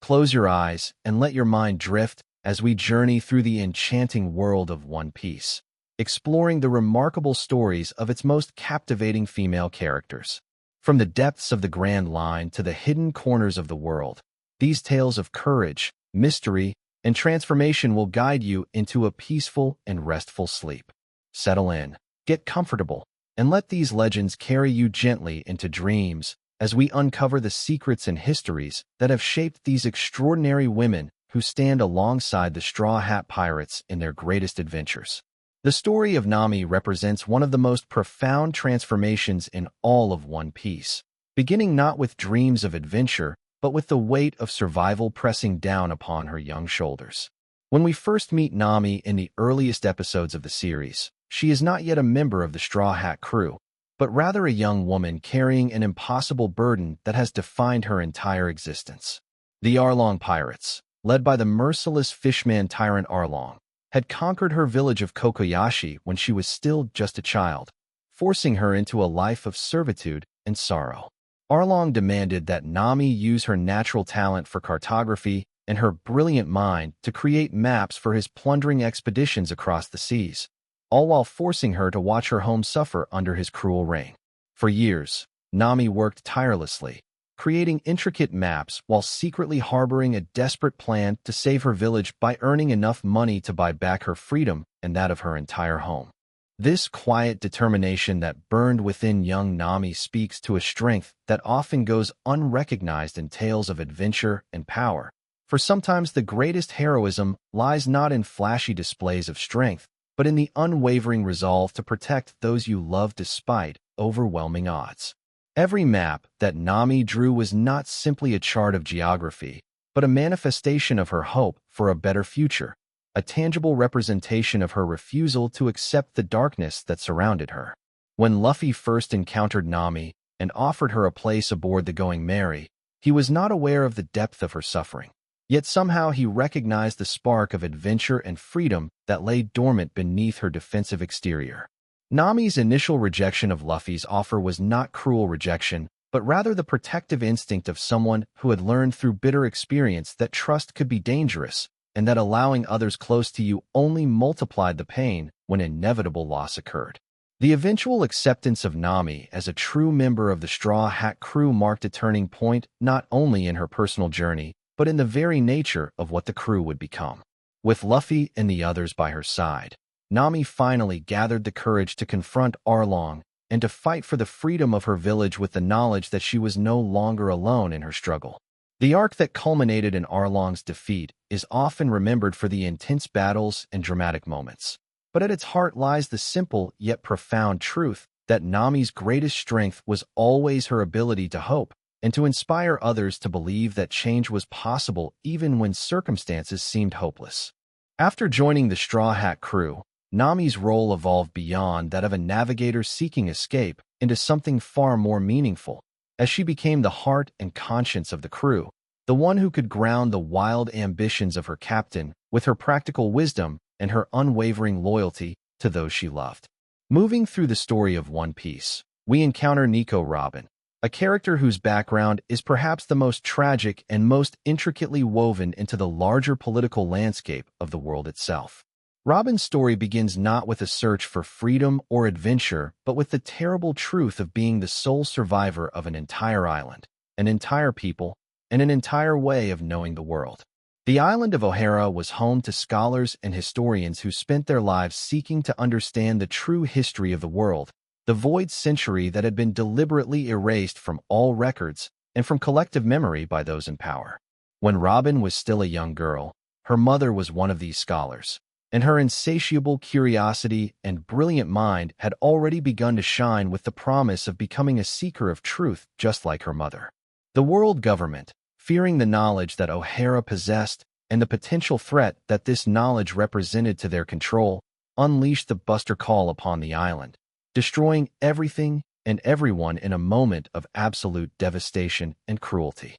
Close your eyes and let your mind drift as we journey through the enchanting world of One Piece, exploring the remarkable stories of its most captivating female characters. From the depths of the Grand Line to the hidden corners of the world, these tales of courage, mystery, and transformation will guide you into a peaceful and restful sleep. Settle in, get comfortable, and let these legends carry you gently into dreams as we uncover the secrets and histories that have shaped these extraordinary women who stand alongside the Straw Hat Pirates in their greatest adventures. The story of Nami represents one of the most profound transformations in all of One Piece, beginning not with dreams of adventure, but with the weight of survival pressing down upon her young shoulders. When we first meet Nami in the earliest episodes of the series, she is not yet a member of the Straw Hat crew, but rather a young woman carrying an impossible burden that has defined her entire existence. The Arlong Pirates, led by the merciless fishman tyrant Arlong, had conquered her village of Kokoyashi when she was still just a child, forcing her into a life of servitude and sorrow. Arlong demanded that Nami use her natural talent for cartography and her brilliant mind to create maps for his plundering expeditions across the seas, all while forcing her to watch her home suffer under his cruel reign. For years, Nami worked tirelessly, creating intricate maps while secretly harboring a desperate plan to save her village by earning enough money to buy back her freedom and that of her entire home. This quiet determination that burned within young Nami speaks to a strength that often goes unrecognized in tales of adventure and power. For sometimes the greatest heroism lies not in flashy displays of strength, but in the unwavering resolve to protect those you love despite overwhelming odds. Every map that Nami drew was not simply a chart of geography, but a manifestation of her hope for a better future, a tangible representation of her refusal to accept the darkness that surrounded her. When Luffy first encountered Nami and offered her a place aboard the Going Merry, he was not aware of the depth of her suffering. Yet somehow he recognized the spark of adventure and freedom that lay dormant beneath her defensive exterior. Nami's initial rejection of Luffy's offer was not cruel rejection, but rather the protective instinct of someone who had learned through bitter experience that trust could be dangerous, and that allowing others close to you only multiplied the pain when inevitable loss occurred. The eventual acceptance of Nami as a true member of the Straw Hat crew marked a turning point not only in her personal journey, but in the very nature of what the crew would become. With Luffy and the others by her side, Nami finally gathered the courage to confront Arlong and to fight for the freedom of her village with the knowledge that she was no longer alone in her struggle. The arc that culminated in Arlong's defeat is often remembered for the intense battles and dramatic moments. But at its heart lies the simple yet profound truth that Nami's greatest strength was always her ability to hope and to inspire others to believe that change was possible even when circumstances seemed hopeless. After joining the Straw Hat crew, Nami's role evolved beyond that of a navigator seeking escape into something far more meaningful, as she became the heart and conscience of the crew, the one who could ground the wild ambitions of her captain with her practical wisdom and her unwavering loyalty to those she loved. Moving through the story of One Piece, we encounter Nico Robin, a character whose background is perhaps the most tragic and most intricately woven into the larger political landscape of the world itself. Robin's story begins not with a search for freedom or adventure, but with the terrible truth of being the sole survivor of an entire island, an entire people, and an entire way of knowing the world. The island of O'Hara was home to scholars and historians who spent their lives seeking to understand the true history of the world, the void century that had been deliberately erased from all records and from collective memory by those in power. When Robin was still a young girl, her mother was one of these scholars, and her insatiable curiosity and brilliant mind had already begun to shine with the promise of becoming a seeker of truth just like her mother. The world government, fearing the knowledge that O'Hara possessed and the potential threat that this knowledge represented to their control, unleashed the Buster Call upon the island, destroying everything and everyone in a moment of absolute devastation and cruelty.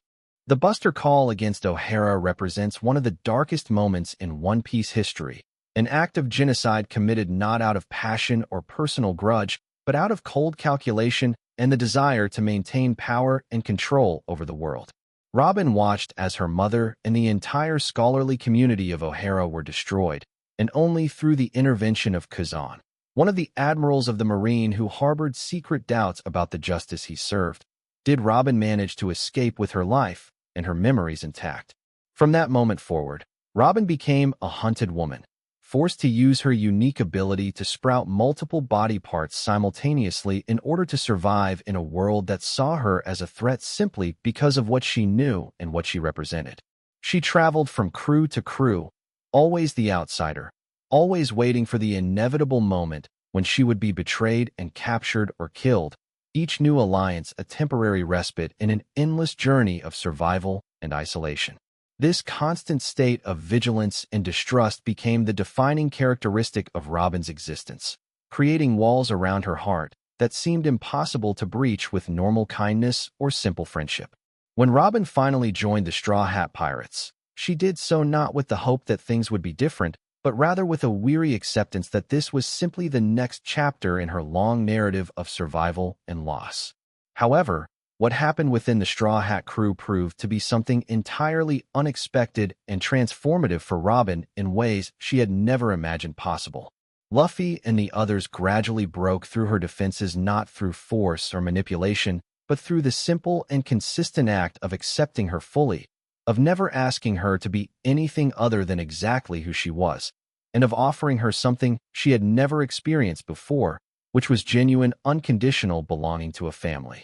The Buster Call against O'Hara represents one of the darkest moments in One Piece history, an act of genocide committed not out of passion or personal grudge, but out of cold calculation and the desire to maintain power and control over the world. Robin watched as her mother and the entire scholarly community of O'Hara were destroyed, and only through the intervention of Kazan, one of the admirals of the Marine who harbored secret doubts about the justice he served, did Robin manage to escape with her life and her memories intact. From that moment forward, Robin became a hunted woman, forced to use her unique ability to sprout multiple body parts simultaneously in order to survive in a world that saw her as a threat simply because of what she knew and what she represented. She traveled from crew to crew, always the outsider, always waiting for the inevitable moment when she would be betrayed and captured or killed, each new alliance a temporary respite in an endless journey of survival and isolation. This constant state of vigilance and distrust became the defining characteristic of Robin's existence, creating walls around her heart that seemed impossible to breach with normal kindness or simple friendship. When Robin finally joined the Straw Hat Pirates, she did so not with the hope that things would be different, but rather with a weary acceptance that this was simply the next chapter in her long narrative of survival and loss. However, what happened within the Straw Hat crew proved to be something entirely unexpected and transformative for Robin in ways she had never imagined possible. Luffy and the others gradually broke through her defenses not through force or manipulation, but through the simple and consistent act of accepting her fully, of never asking her to be anything other than exactly who she was, and of offering her something she had never experienced before, which was genuine, unconditional belonging to a family.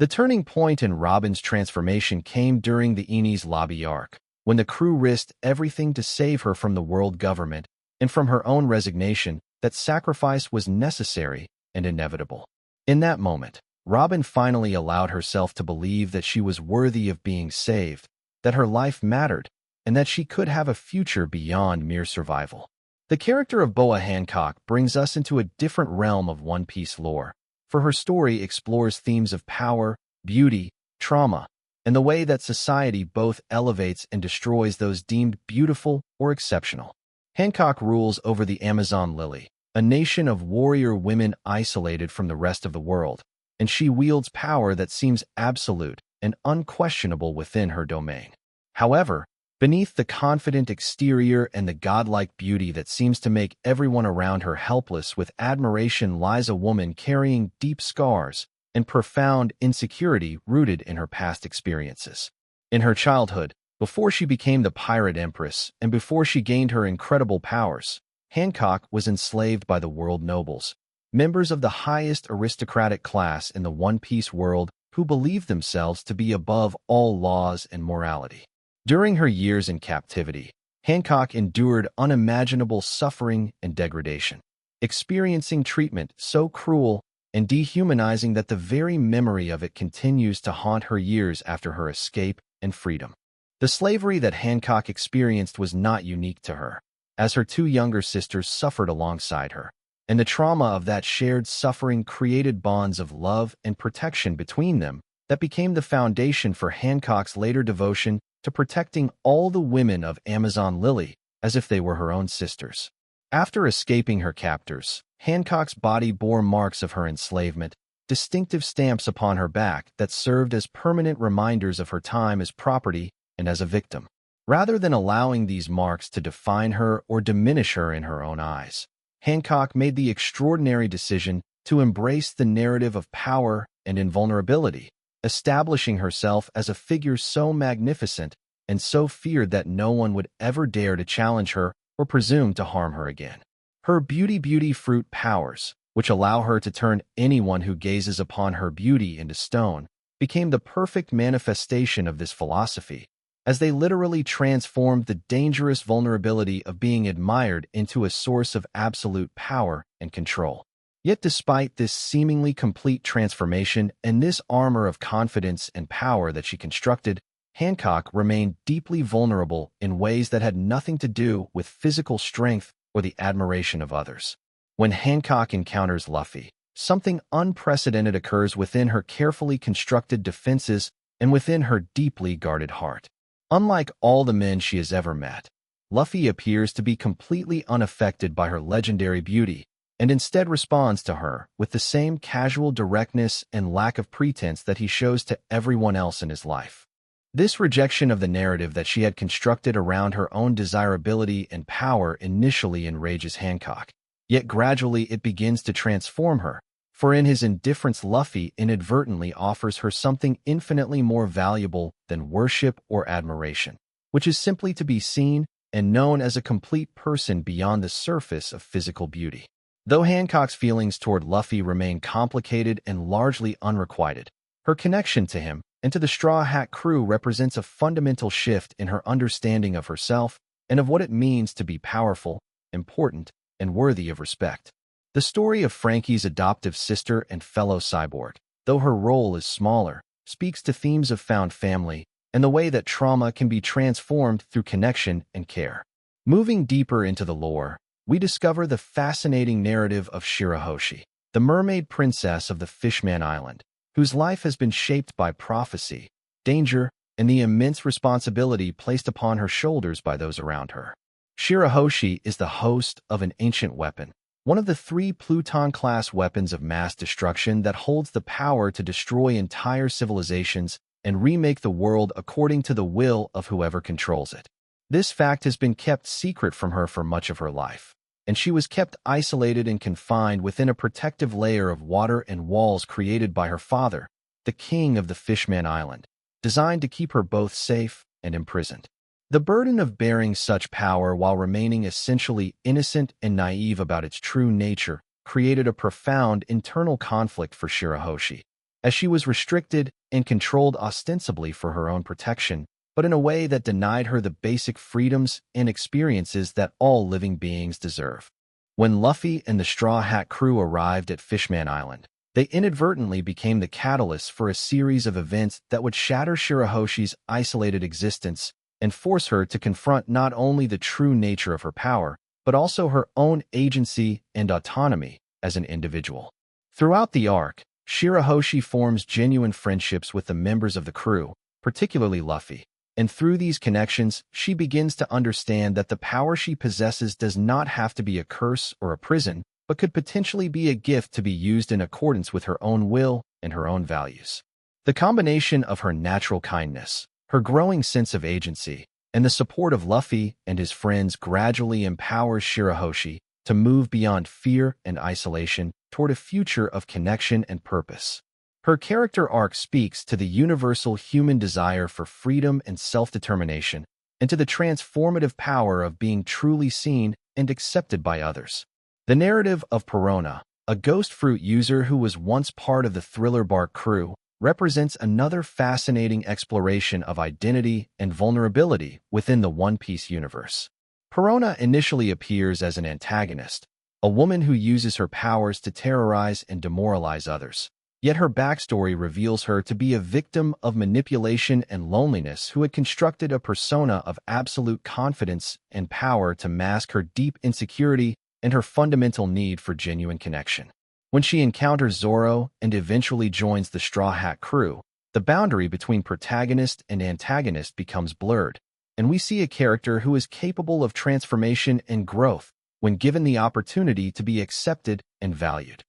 The turning point in Robin's transformation came during the Enies Lobby arc, when the crew risked everything to save her from the world government and from her own resignation that sacrifice was necessary and inevitable. In that moment, Robin finally allowed herself to believe that she was worthy of being saved, that her life mattered, and that she could have a future beyond mere survival. The character of Boa Hancock brings us into a different realm of One Piece lore, for her story explores themes of power, beauty, trauma, and the way that society both elevates and destroys those deemed beautiful or exceptional. Hancock rules over the Amazon Lily, a nation of warrior women isolated from the rest of the world, and she wields power that seems absolute and unquestionable within her domain. However, beneath the confident exterior and the godlike beauty that seems to make everyone around her helpless with admiration lies a woman carrying deep scars and profound insecurity rooted in her past experiences. In her childhood, before she became the Pirate Empress and before she gained her incredible powers, Hancock was enslaved by the world nobles, members of the highest aristocratic class in the One Piece world who believed themselves to be above all laws and morality. During her years in captivity, Hancock endured unimaginable suffering and degradation, experiencing treatment so cruel and dehumanizing that the very memory of it continues to haunt her years after her escape and freedom. The slavery that Hancock experienced was not unique to her, as her two younger sisters suffered alongside her, and the trauma of that shared suffering created bonds of love and protection between them that became the foundation for Hancock's later devotion to protecting all the women of Amazon Lily as if they were her own sisters. After escaping her captors, Hancock's body bore marks of her enslavement, distinctive stamps upon her back that served as permanent reminders of her time as property and as a victim. Rather than allowing these marks to define her or diminish her in her own eyes, Hancock made the extraordinary decision to embrace the narrative of power and invulnerability, establishing herself as a figure so magnificent and so feared that no one would ever dare to challenge her or presume to harm her again. Her beauty fruit powers, which allow her to turn anyone who gazes upon her beauty into stone, became the perfect manifestation of this philosophy, as they literally transformed the dangerous vulnerability of being admired into a source of absolute power and control. Yet despite this seemingly complete transformation and this armor of confidence and power that she constructed, Hancock remained deeply vulnerable in ways that had nothing to do with physical strength or the admiration of others. When Hancock encounters Luffy, something unprecedented occurs within her carefully constructed defenses and within her deeply guarded heart. Unlike all the men she has ever met, Luffy appears to be completely unaffected by her legendary beauty, and instead responds to her with the same casual directness and lack of pretense that he shows to everyone else in his life. This rejection of the narrative that she had constructed around her own desirability and power initially enrages Hancock. Yet gradually it begins to transform her, for in his indifference Luffy inadvertently offers her something infinitely more valuable than worship or admiration, which is simply to be seen and known as a complete person beyond the surface of physical beauty. Though Hancock's feelings toward Luffy remain complicated and largely unrequited, her connection to him and to the Straw Hat crew represents a fundamental shift in her understanding of herself and of what it means to be powerful, important, and worthy of respect. The story of Frankie's adoptive sister and fellow cyborg, though her role is smaller, speaks to themes of found family and the way that trauma can be transformed through connection and care. Moving deeper into the lore, we discover the fascinating narrative of Shirahoshi, the mermaid princess of the Fishman Island, whose life has been shaped by prophecy, danger, and the immense responsibility placed upon her shoulders by those around her. Shirahoshi is the host of an ancient weapon, one of the 3 Pluton-class weapons of mass destruction that holds the power to destroy entire civilizations and remake the world according to the will of whoever controls it. This fact has been kept secret from her for much of her life, and she was kept isolated and confined within a protective layer of water and walls created by her father, the king of the Fishman Island, designed to keep her both safe and imprisoned. The burden of bearing such power while remaining essentially innocent and naive about its true nature created a profound internal conflict for Shirahoshi, as she was restricted and controlled ostensibly for her own protection, but in a way that denied her the basic freedoms and experiences that all living beings deserve. When Luffy and the Straw Hat crew arrived at Fishman Island, they inadvertently became the catalyst for a series of events that would shatter Shirahoshi's isolated existence and force her to confront not only the true nature of her power, but also her own agency and autonomy as an individual. Throughout the arc, Shirahoshi forms genuine friendships with the members of the crew, particularly Luffy, and through these connections, she begins to understand that the power she possesses does not have to be a curse or a prison, but could potentially be a gift to be used in accordance with her own will and her own values. The combination of her natural kindness, her growing sense of agency, and the support of Luffy and his friends gradually empowers Shirahoshi to move beyond fear and isolation toward a future of connection and purpose. Her character arc speaks to the universal human desire for freedom and self-determination, and to the transformative power of being truly seen and accepted by others. The narrative of Perona, a ghost fruit user who was once part of the Thriller Bark crew, represents another fascinating exploration of identity and vulnerability within the One Piece universe. Perona initially appears as an antagonist, a woman who uses her powers to terrorize and demoralize others. Yet her backstory reveals her to be a victim of manipulation and loneliness who had constructed a persona of absolute confidence and power to mask her deep insecurity and her fundamental need for genuine connection. When she encounters Zoro and eventually joins the Straw Hat crew, the boundary between protagonist and antagonist becomes blurred, and we see a character who is capable of transformation and growth when given the opportunity to be accepted and valued.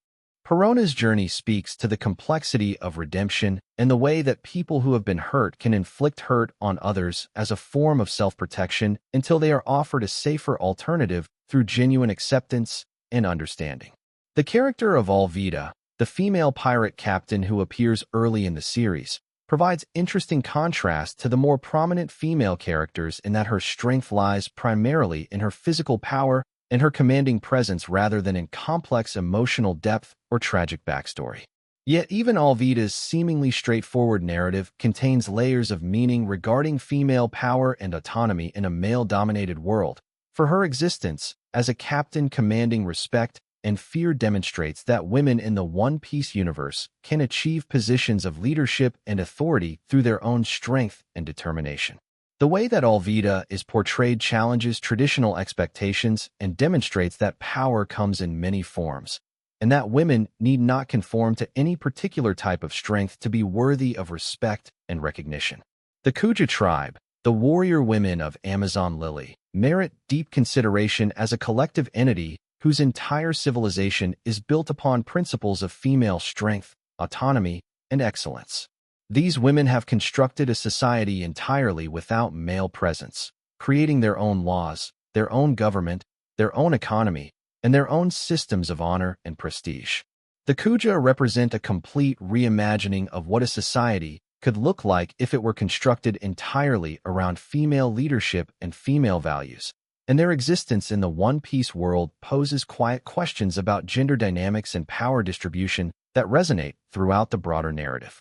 Perona's journey speaks to the complexity of redemption and the way that people who have been hurt can inflict hurt on others as a form of self-protection until they are offered a safer alternative through genuine acceptance and understanding. The character of Alvida, the female pirate captain who appears early in the series, provides interesting contrast to the more prominent female characters in that her strength lies primarily in her physical power and her commanding presence rather than in complex emotional depth or tragic backstory. Yet even Alvida's seemingly straightforward narrative contains layers of meaning regarding female power and autonomy in a male-dominated world, for her existence as a captain commanding respect and fear demonstrates that women in the One Piece universe can achieve positions of leadership and authority through their own strength and determination. The way that Alvida is portrayed challenges traditional expectations and demonstrates that power comes in many forms, and that women need not conform to any particular type of strength to be worthy of respect and recognition. The Kuja tribe, the warrior women of Amazon Lily, merit deep consideration as a collective entity whose entire civilization is built upon principles of female strength, autonomy, and excellence. These women have constructed a society entirely without male presence, creating their own laws, their own government, their own economy, and their own systems of honor and prestige. The Kuja represent a complete reimagining of what a society could look like if it were constructed entirely around female leadership and female values, and their existence in the one-piece world poses quiet questions about gender dynamics and power distribution that resonate throughout the broader narrative.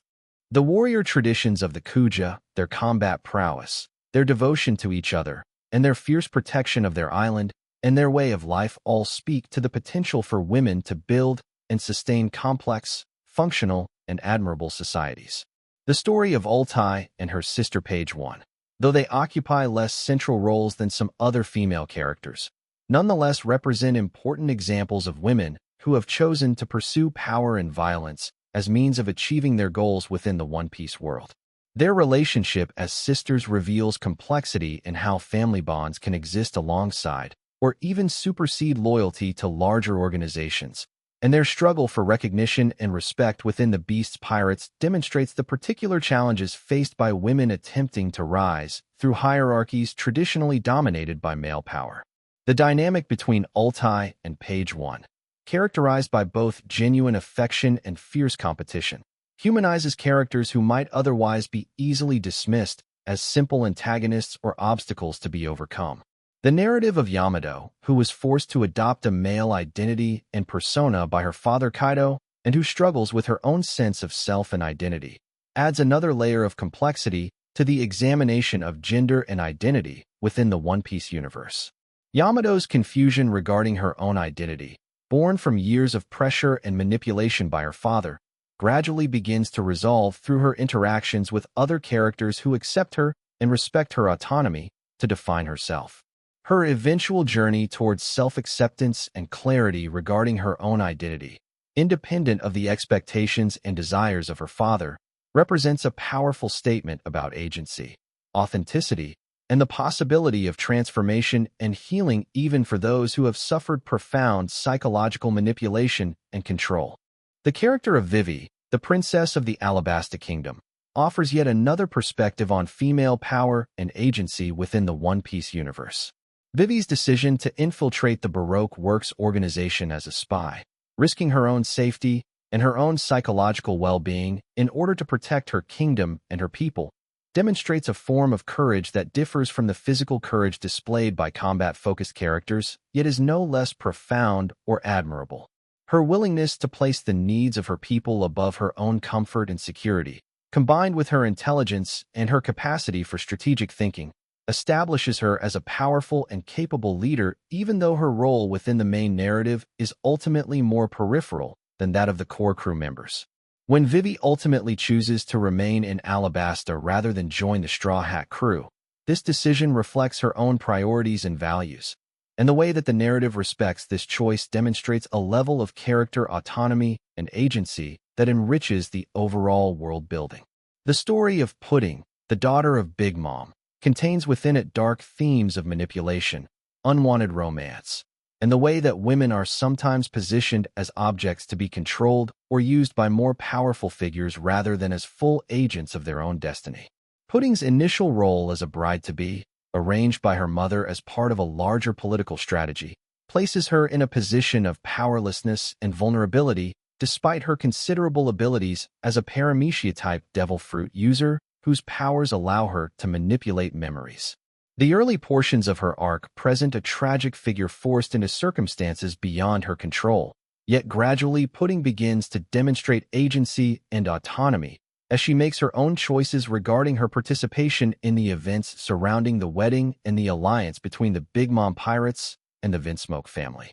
The warrior traditions of the Kuja, their combat prowess, their devotion to each other, and their fierce protection of their island and their way of life all speak to the potential for women to build and sustain complex, functional, and admirable societies. The story of Ultai and her sister Page 1, though they occupy less central roles than some other female characters, nonetheless represent important examples of women who have chosen to pursue power and violence as means of achieving their goals within the one-piece world. Their relationship as sisters reveals complexity in how family bonds can exist alongside or even supersede loyalty to larger organizations, and their struggle for recognition and respect within the Beast's Pirates demonstrates the particular challenges faced by women attempting to rise through hierarchies traditionally dominated by male power. The dynamic between Ultai and Page 1, characterized by both genuine affection and fierce competition, humanizes characters who might otherwise be easily dismissed as simple antagonists or obstacles to be overcome. The narrative of Yamato, who was forced to adopt a male identity and persona by her father Kaido, and who struggles with her own sense of self and identity, adds another layer of complexity to the examination of gender and identity within the One Piece universe. Yamato's confusion regarding her own identity, born from years of pressure and manipulation by her father, gradually begins to resolve through her interactions with other characters who accept her and respect her autonomy to define herself. Her eventual journey towards self-acceptance and clarity regarding her own identity, independent of the expectations and desires of her father, represents a powerful statement about agency, authenticity, and the possibility of transformation and healing even for those who have suffered profound psychological manipulation and control. The character of Vivi, the princess of the Alabasta Kingdom, offers yet another perspective on female power and agency within the One Piece universe. Vivi's decision to infiltrate the Baroque Works organization as a spy, risking her own safety and her own psychological well-being in order to protect her kingdom and her people, demonstrates a form of courage that differs from the physical courage displayed by combat-focused characters, yet is no less profound or admirable. Her willingness to place the needs of her people above her own comfort and security, combined with her intelligence and her capacity for strategic thinking, establishes her as a powerful and capable leader even though her role within the main narrative is ultimately more peripheral than that of the core crew members. When Vivi ultimately chooses to remain in Alabasta rather than join the Straw Hat crew, this decision reflects her own priorities and values, and the way that the narrative respects this choice demonstrates a level of character autonomy and agency that enriches the overall world building. The story of Pudding, the daughter of Big Mom, contains within it dark themes of manipulation, unwanted romance, and the way that women are sometimes positioned as objects to be controlled or used by more powerful figures rather than as full agents of their own destiny. Pudding's initial role as a bride-to-be, arranged by her mother as part of a larger political strategy, places her in a position of powerlessness and vulnerability despite her considerable abilities as a paramecia-type devil fruit user whose powers allow her to manipulate memories. The early portions of her arc present a tragic figure forced into circumstances beyond her control, yet gradually Pudding begins to demonstrate agency and autonomy as she makes her own choices regarding her participation in the events surrounding the wedding and the alliance between the Big Mom Pirates and the Vinsmoke family.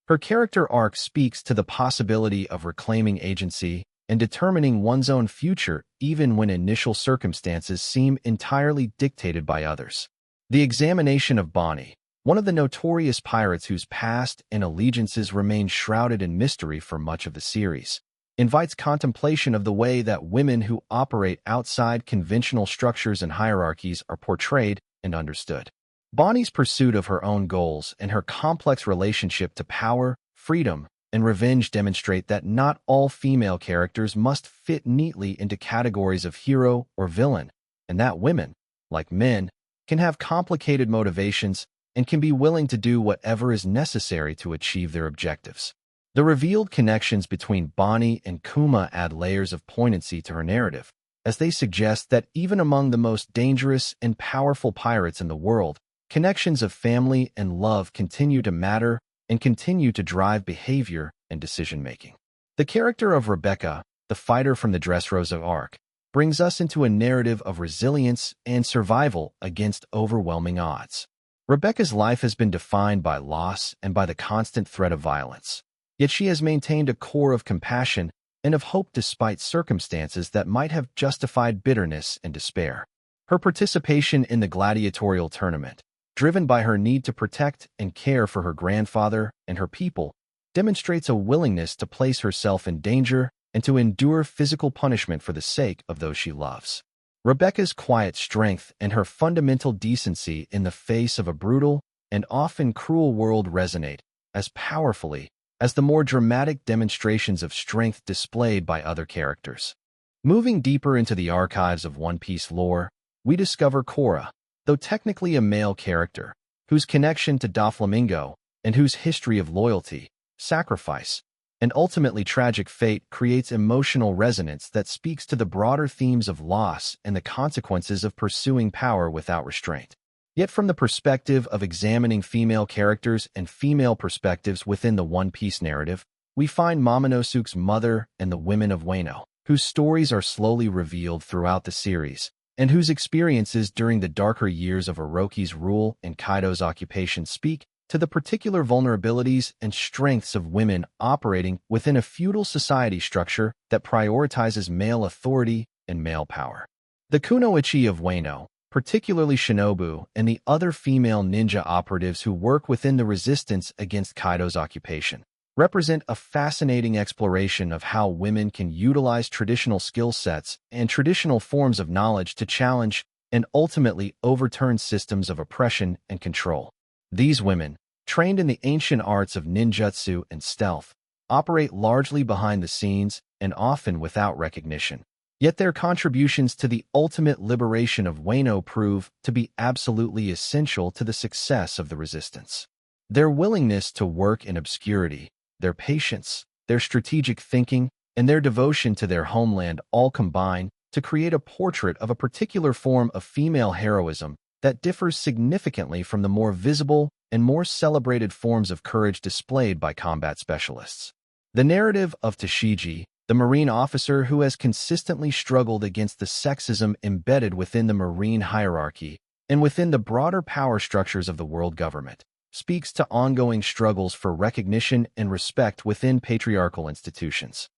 Her character arc speaks to the possibility of reclaiming agency and determining one's own future even when initial circumstances seem entirely dictated by others. The examination of Bonnie, one of the notorious pirates whose past and allegiances remain shrouded in mystery for much of the series, invites contemplation of the way that women who operate outside conventional structures and hierarchies are portrayed and understood. Bonnie's pursuit of her own goals and her complex relationship to power, freedom, and revenge demonstrate that not all female characters must fit neatly into categories of hero or villain, and that women, like men, can have complicated motivations and can be willing to do whatever is necessary to achieve their objectives. The revealed connections between Bonnie and Kuma add layers of poignancy to her narrative, as they suggest that even among the most dangerous and powerful pirates in the world, connections of family and love continue to matter and continue to drive behavior and decision-making. The character of Rebecca, the fighter from the Dressrosa arc, brings us into a narrative of resilience and survival against overwhelming odds. Rebecca's life has been defined by loss and by the constant threat of violence, yet she has maintained a core of compassion and of hope despite circumstances that might have justified bitterness and despair. Her participation in the gladiatorial tournament, driven by her need to protect and care for her grandfather and her people, demonstrates a willingness to place herself in danger and to endure physical punishment for the sake of those she loves. Rebecca's quiet strength and her fundamental decency in the face of a brutal and often cruel world resonate as powerfully as the more dramatic demonstrations of strength displayed by other characters. Moving deeper into the archives of One Piece lore, we discover Korra, though technically a male character, whose connection to Doflamingo and whose history of loyalty, sacrifice, and ultimately tragic fate creates emotional resonance that speaks to the broader themes of loss and the consequences of pursuing power without restraint. Yet from the perspective of examining female characters and female perspectives within the One Piece narrative, we find Momonosuke's mother and the women of Wano, whose stories are slowly revealed throughout the series, and whose experiences during the darker years of Orochi's rule and Kaido's occupation speak to the particular vulnerabilities and strengths of women operating within a feudal society structure that prioritizes male authority and male power. The Kunoichi of Wano, particularly Shinobu and the other female ninja operatives who work within the resistance against Kaido's occupation, represent a fascinating exploration of how women can utilize traditional skill sets and traditional forms of knowledge to challenge and ultimately overturn systems of oppression and control. These women, trained in the ancient arts of ninjutsu and stealth, operate largely behind the scenes and often without recognition. Yet their contributions to the ultimate liberation of Wano prove to be absolutely essential to the success of the resistance. Their willingness to work in obscurity, their patience, their strategic thinking, and their devotion to their homeland all combine to create a portrait of a particular form of female heroism that differs significantly from the more visible and more celebrated forms of courage displayed by combat specialists. The narrative of Tashigi, the Marine officer who has consistently struggled against the sexism embedded within the Marine hierarchy and within the broader power structures of the world government, speaks to ongoing struggles for recognition and respect within patriarchal institutions.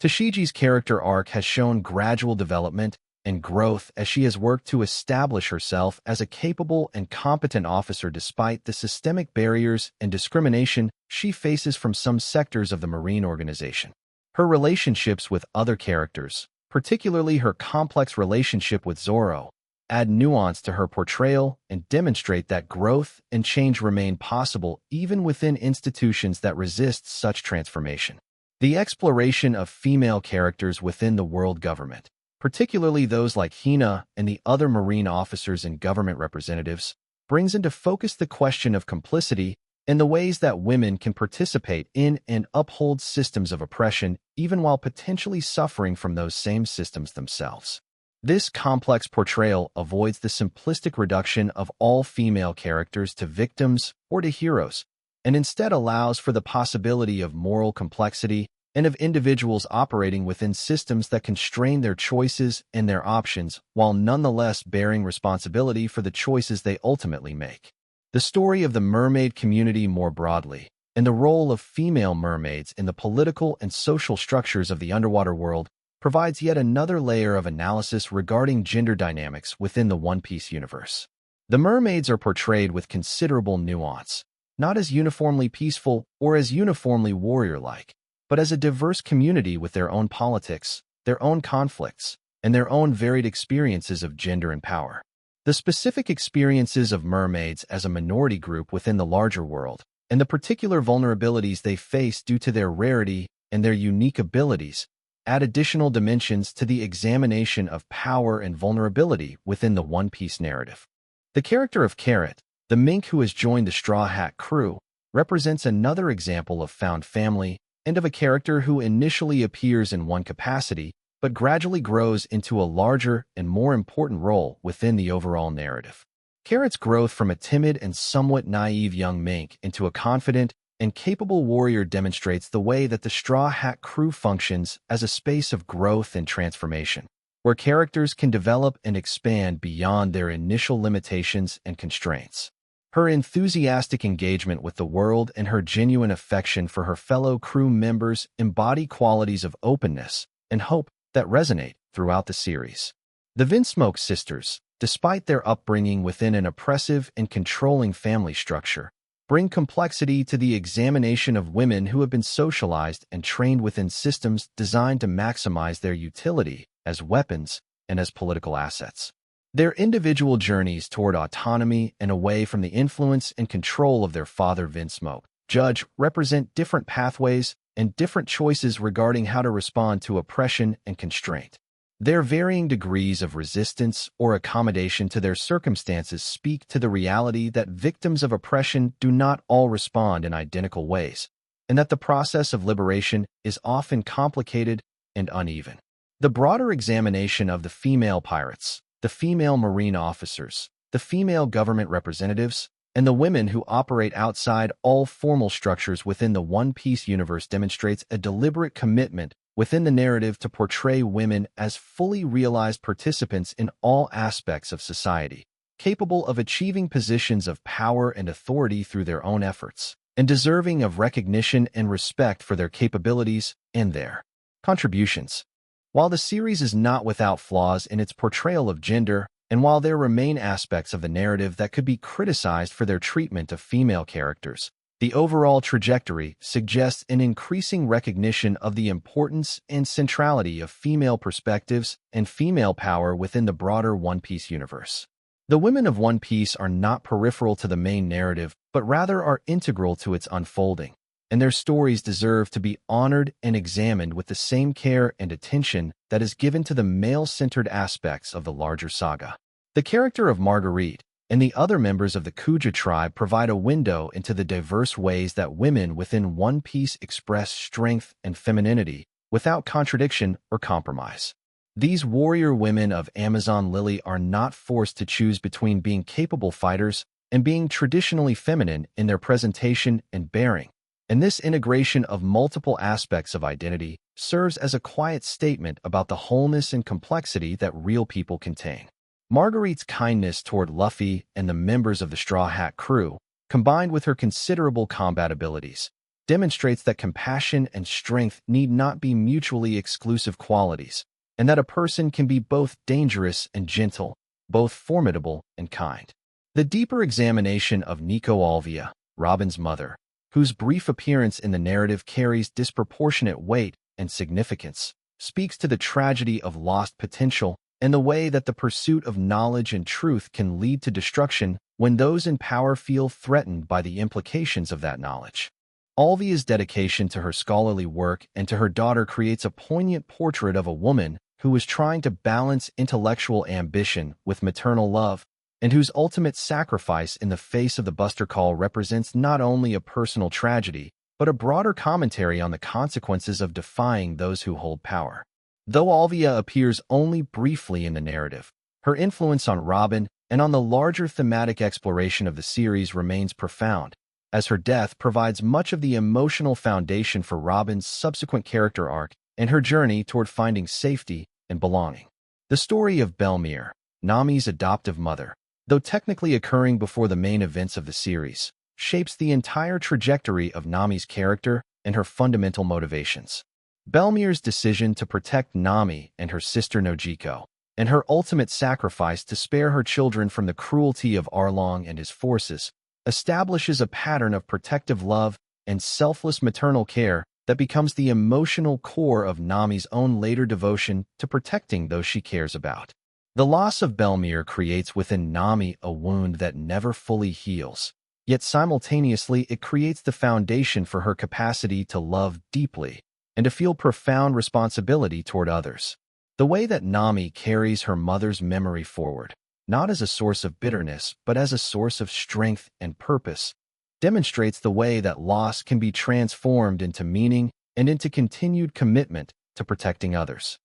Tashigi's character arc has shown gradual development and growth as she has worked to establish herself as a capable and competent officer despite the systemic barriers and discrimination she faces from some sectors of the Marine organization. Her relationships with other characters, particularly her complex relationship with Zoro, add nuance to her portrayal and demonstrate that growth and change remain possible even within institutions that resist such transformation. The exploration of female characters within the world government, particularly those like Hina and the other Marine officers and government representatives, brings into focus the question of complicity and the ways that women can participate in and uphold systems of oppression even while potentially suffering from those same systems themselves. This complex portrayal avoids the simplistic reduction of all female characters to victims or to heroes, and instead allows for the possibility of moral complexity and of individuals operating within systems that constrain their choices and their options while nonetheless bearing responsibility for the choices they ultimately make. The story of the mermaid community more broadly, and the role of female mermaids in the political and social structures of the underwater world, provides yet another layer of analysis regarding gender dynamics within the One Piece universe. The mermaids are portrayed with considerable nuance, not as uniformly peaceful or as uniformly warrior-like, but as a diverse community with their own politics, their own conflicts, and their own varied experiences of gender and power. The specific experiences of mermaids as a minority group within the larger world, and the particular vulnerabilities they face due to their rarity and their unique abilities add additional dimensions to the examination of power and vulnerability within the One Piece narrative. The character of Carrot, the mink who has joined the Straw Hat crew, represents another example of found family and of a character who initially appears in one capacity but gradually grows into a larger and more important role within the overall narrative. Carrot's growth from a timid and somewhat naive young mink into a confident and capable warrior demonstrates the way that the Straw Hat crew functions as a space of growth and transformation, where characters can develop and expand beyond their initial limitations and constraints. Her enthusiastic engagement with the world and her genuine affection for her fellow crew members embody qualities of openness and hope that resonate throughout the series. The Vinsmoke sisters, despite their upbringing within an oppressive and controlling family structure, bring complexity to the examination of women who have been socialized and trained within systems designed to maximize their utility as weapons and as political assets. Their individual journeys toward autonomy and away from the influence and control of their father Vinsmoke Judge represent different pathways and different choices regarding how to respond to oppression and constraint. Their varying degrees of resistance or accommodation to their circumstances speak to the reality that victims of oppression do not all respond in identical ways, and that the process of liberation is often complicated and uneven. The broader examination of the female pirates, the female marine officers, the female government representatives, and the women who operate outside all formal structures within the One Piece universe demonstrates a deliberate commitment within the narrative to portray women as fully realized participants in all aspects of society, capable of achieving positions of power and authority through their own efforts, and deserving of recognition and respect for their capabilities and their contributions. While the series is not without flaws in its portrayal of gender, and while there remain aspects of the narrative that could be criticized for their treatment of female characters, the overall trajectory suggests an increasing recognition of the importance and centrality of female perspectives and female power within the broader One Piece universe. The women of One Piece are not peripheral to the main narrative, but rather are integral to its unfolding, and their stories deserve to be honored and examined with the same care and attention that is given to the male-centered aspects of the larger saga. The character of Marguerite and the other members of the Kuja tribe provide a window into the diverse ways that women within One Piece express strength and femininity without contradiction or compromise. These warrior women of Amazon Lily are not forced to choose between being capable fighters and being traditionally feminine in their presentation and bearing, and this integration of multiple aspects of identity serves as a quiet statement about the wholeness and complexity that real people contain. Marguerite's kindness toward Luffy and the members of the Straw Hat crew, combined with her considerable combat abilities, demonstrates that compassion and strength need not be mutually exclusive qualities, and that a person can be both dangerous and gentle, both formidable and kind. The deeper examination of Nico Alvia, Robin's mother, whose brief appearance in the narrative carries disproportionate weight and significance, speaks to the tragedy of lost potential and the way that the pursuit of knowledge and truth can lead to destruction when those in power feel threatened by the implications of that knowledge. Alvia's dedication to her scholarly work and to her daughter creates a poignant portrait of a woman who is trying to balance intellectual ambition with maternal love, and whose ultimate sacrifice in the face of the Buster Call represents not only a personal tragedy, but a broader commentary on the consequences of defying those who hold power. Though Alvia appears only briefly in the narrative, her influence on Robin and on the larger thematic exploration of the series remains profound, as her death provides much of the emotional foundation for Robin's subsequent character arc and her journey toward finding safety and belonging. The story of Belmere, Nami's adoptive mother, though technically occurring before the main events of the series, shapes the entire trajectory of Nami's character and her fundamental motivations. Belmere's decision to protect Nami and her sister Nojiko, and her ultimate sacrifice to spare her children from the cruelty of Arlong and his forces, establishes a pattern of protective love and selfless maternal care that becomes the emotional core of Nami's own later devotion to protecting those she cares about. The loss of Belmere creates within Nami a wound that never fully heals, yet simultaneously it creates the foundation for her capacity to love deeply and to feel profound responsibility toward others. The way that Nami carries her mother's memory forward, not as a source of bitterness, but as a source of strength and purpose, demonstrates the way that loss can be transformed into meaning and into continued commitment to protecting others.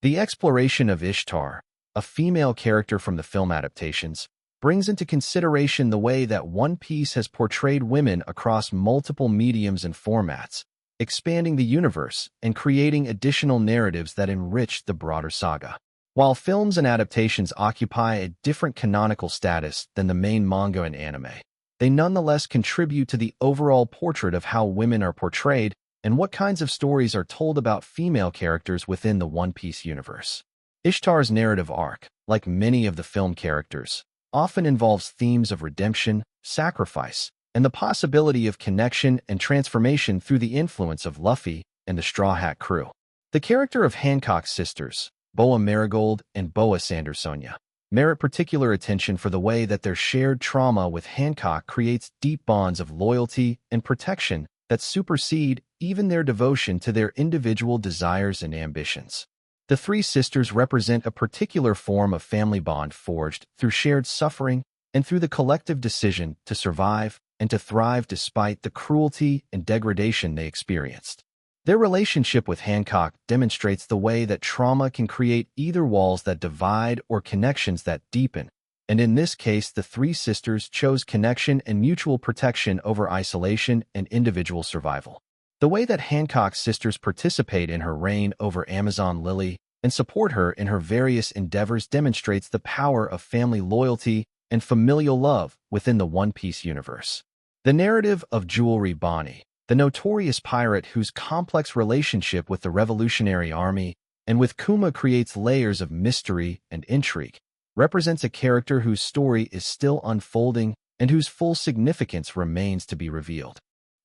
The exploration of Ishtar, a female character from the film adaptations, brings into consideration the way that One Piece has portrayed women across multiple mediums and formats, expanding the universe and creating additional narratives that enrich the broader saga. While films and adaptations occupy a different canonical status than the main manga and anime, they nonetheless contribute to the overall portrait of how women are portrayed and what kinds of stories are told about female characters within the One Piece universe. Ishtar's narrative arc, like many of the film characters, often involves themes of redemption, sacrifice, and the possibility of connection and transformation through the influence of Luffy and the Straw Hat crew. The character of Hancock's sisters, Boa Marigold and Boa Sandersonia, merit particular attention for the way that their shared trauma with Hancock creates deep bonds of loyalty and protection that supersede even their devotion to their individual desires and ambitions. The three sisters represent a particular form of family bond forged through shared suffering and through the collective decision to survive and to thrive despite the cruelty and degradation they experienced. Their relationship with Hancock demonstrates the way that trauma can create either walls that divide or connections that deepen, and in this case the three sisters chose connection and mutual protection over isolation and individual survival. The way that Hancock's sisters participate in her reign over Amazon Lily and support her in her various endeavors demonstrates the power of family loyalty and familial love within the One Piece universe. The narrative of Jewelry Bonnie, the notorious pirate whose complex relationship with the Revolutionary Army and with Kuma creates layers of mystery and intrigue, represents a character whose story is still unfolding and whose full significance remains to be revealed.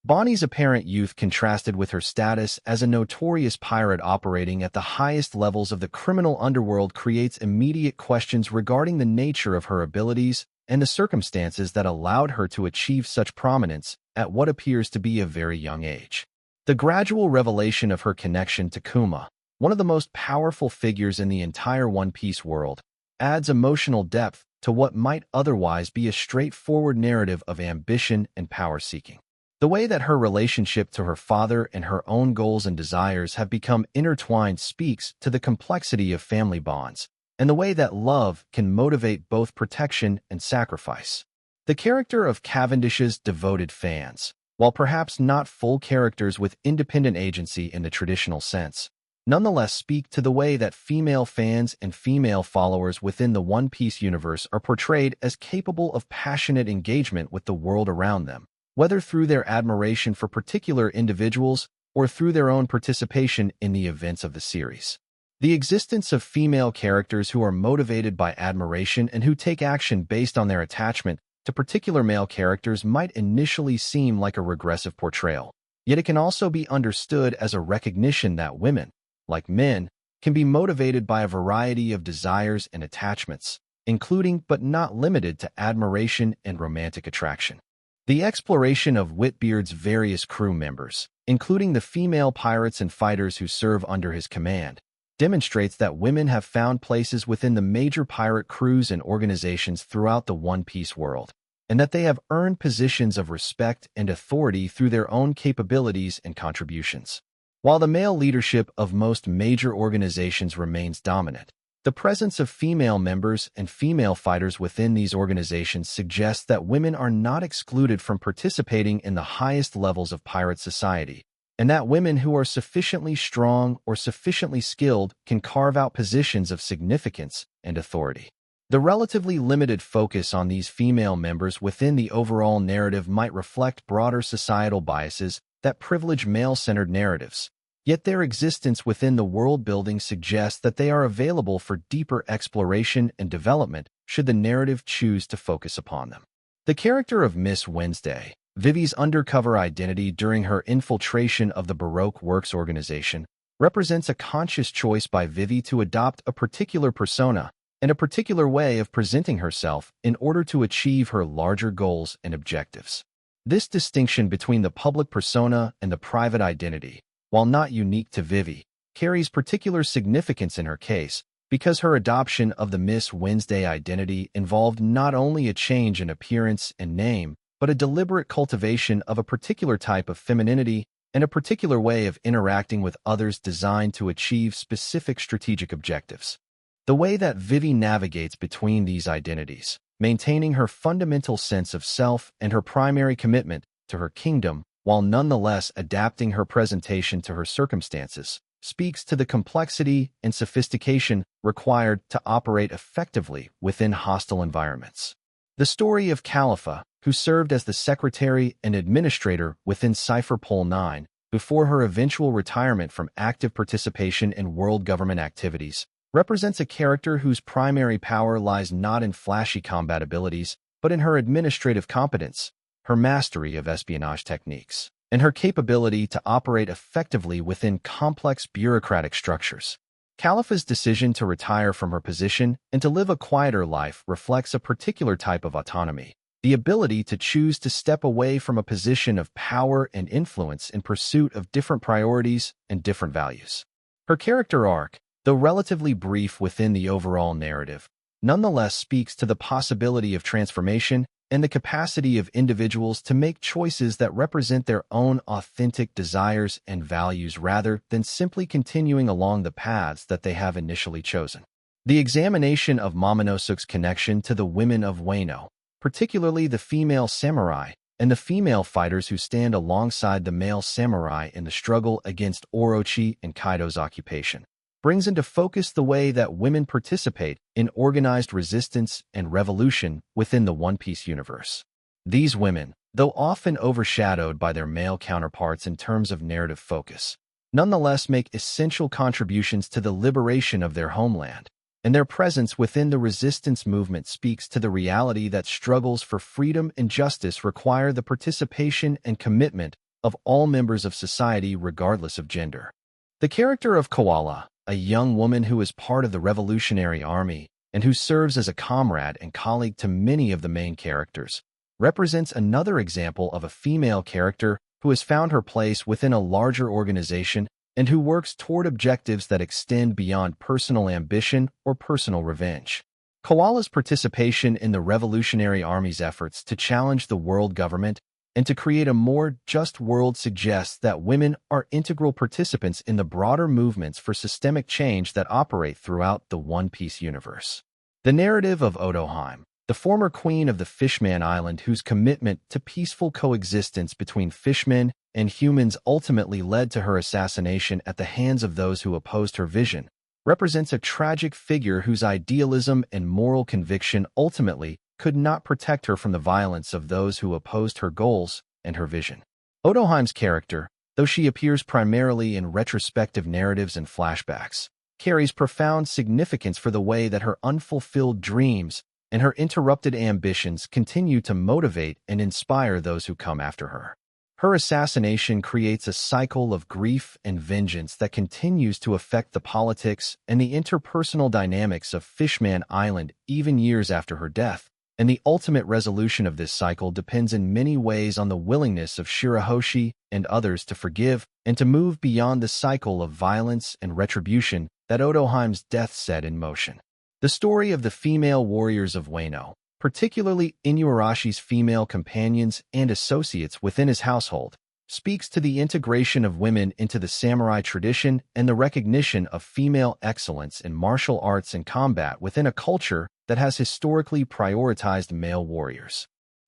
Bonnie's apparent youth contrasted with her status as a notorious pirate operating at the highest levels of the criminal underworld creates immediate questions regarding the nature of her abilities and the circumstances that allowed her to achieve such prominence at what appears to be a very young age. The gradual revelation of her connection to Kuma, one of the most powerful figures in the entire One Piece world, adds emotional depth to what might otherwise be a straightforward narrative of ambition and power-seeking. The way that her relationship to her father and her own goals and desires have become intertwined speaks to the complexity of family bonds, and the way that love can motivate both protection and sacrifice. The character of Cavendish's devoted fans, while perhaps not full characters with independent agency in the traditional sense, nonetheless speak to the way that female fans and female followers within the One Piece universe are portrayed as capable of passionate engagement with the world around them, whether through their admiration for particular individuals or through their own participation in the events of the series. The existence of female characters who are motivated by admiration and who take action based on their attachment to particular male characters might initially seem like a regressive portrayal, yet it can also be understood as a recognition that women, like men, can be motivated by a variety of desires and attachments, including but not limited to admiration and romantic attraction. The exploration of Whitbeard's various crew members, including the female pirates and fighters who serve under his command, demonstrates that women have found places within the major pirate crews and organizations throughout the One Piece world, and that they have earned positions of respect and authority through their own capabilities and contributions. While the male leadership of most major organizations remains dominant, the presence of female members and female fighters within these organizations suggests that women are not excluded from participating in the highest levels of pirate society, and that women who are sufficiently strong or sufficiently skilled can carve out positions of significance and authority. The relatively limited focus on these female members within the overall narrative might reflect broader societal biases that privilege male-centered narratives, yet their existence within the world-building suggests that they are available for deeper exploration and development should the narrative choose to focus upon them. The character of Miss Wednesday, Vivi's undercover identity during her infiltration of the Baroque Works organization, represents a conscious choice by Vivi to adopt a particular persona and a particular way of presenting herself in order to achieve her larger goals and objectives. This distinction between the public persona and the private identity, while not unique to Vivi, carries particular significance in her case because her adoption of the Miss Wednesday identity involved not only a change in appearance and name, but a deliberate cultivation of a particular type of femininity and a particular way of interacting with others designed to achieve specific strategic objectives. The way that Vivi navigates between these identities, maintaining her fundamental sense of self and her primary commitment to her kingdom, while nonetheless adapting her presentation to her circumstances, speaks to the complexity and sophistication required to operate effectively within hostile environments. The story of Khalifa, who served as the secretary and administrator within Cypherpole 9 before her eventual retirement from active participation in world government activities, represents a character whose primary power lies not in flashy combat abilities, but in her administrative competence, her mastery of espionage techniques, and her capability to operate effectively within complex bureaucratic structures. Khalifa's decision to retire from her position and to live a quieter life reflects a particular type of autonomy, the ability to choose to step away from a position of power and influence in pursuit of different priorities and different values. Her character arc, though relatively brief within the overall narrative, nonetheless speaks to the possibility of transformation and the capacity of individuals to make choices that represent their own authentic desires and values rather than simply continuing along the paths that they have initially chosen. The examination of Momonosuke's connection to the women of Wano, particularly the female samurai and the female fighters who stand alongside the male samurai in the struggle against Orochi and Kaido's occupation, brings into focus the way that women participate in organized resistance and revolution within the One Piece universe. These women, though often overshadowed by their male counterparts in terms of narrative focus, nonetheless make essential contributions to the liberation of their homeland, and their presence within the resistance movement speaks to the reality that struggles for freedom and justice require the participation and commitment of all members of society regardless of gender. The character of Koala, a young woman who is part of the Revolutionary Army and who serves as a comrade and colleague to many of the main characters, represents another example of a female character who has found her place within a larger organization and who works toward objectives that extend beyond personal ambition or personal revenge. Koala's participation in the Revolutionary Army's efforts to challenge the world government and to create a more just world suggests that women are integral participants in the broader movements for systemic change that operate throughout the One Piece universe. The narrative of Odoheim, the former queen of the Fishman Island whose commitment to peaceful coexistence between fishmen and humans ultimately led to her assassination at the hands of those who opposed her vision, represents a tragic figure whose idealism and moral conviction ultimately could not protect her from the violence of those who opposed her goals and her vision. Odoheim's character, though she appears primarily in retrospective narratives and flashbacks, carries profound significance for the way that her unfulfilled dreams and her interrupted ambitions continue to motivate and inspire those who come after her. Her assassination creates a cycle of grief and vengeance that continues to affect the politics and the interpersonal dynamics of Fishman Island even years after her death, and the ultimate resolution of this cycle depends in many ways on the willingness of Shirahoshi and others to forgive and to move beyond the cycle of violence and retribution that Odoheim's death set in motion. The story of the female warriors of Wano, particularly Inuarashi's female companions and associates within his household, speaks to the integration of women into the samurai tradition and the recognition of female excellence in martial arts and combat within a culture that has historically prioritized male warriors.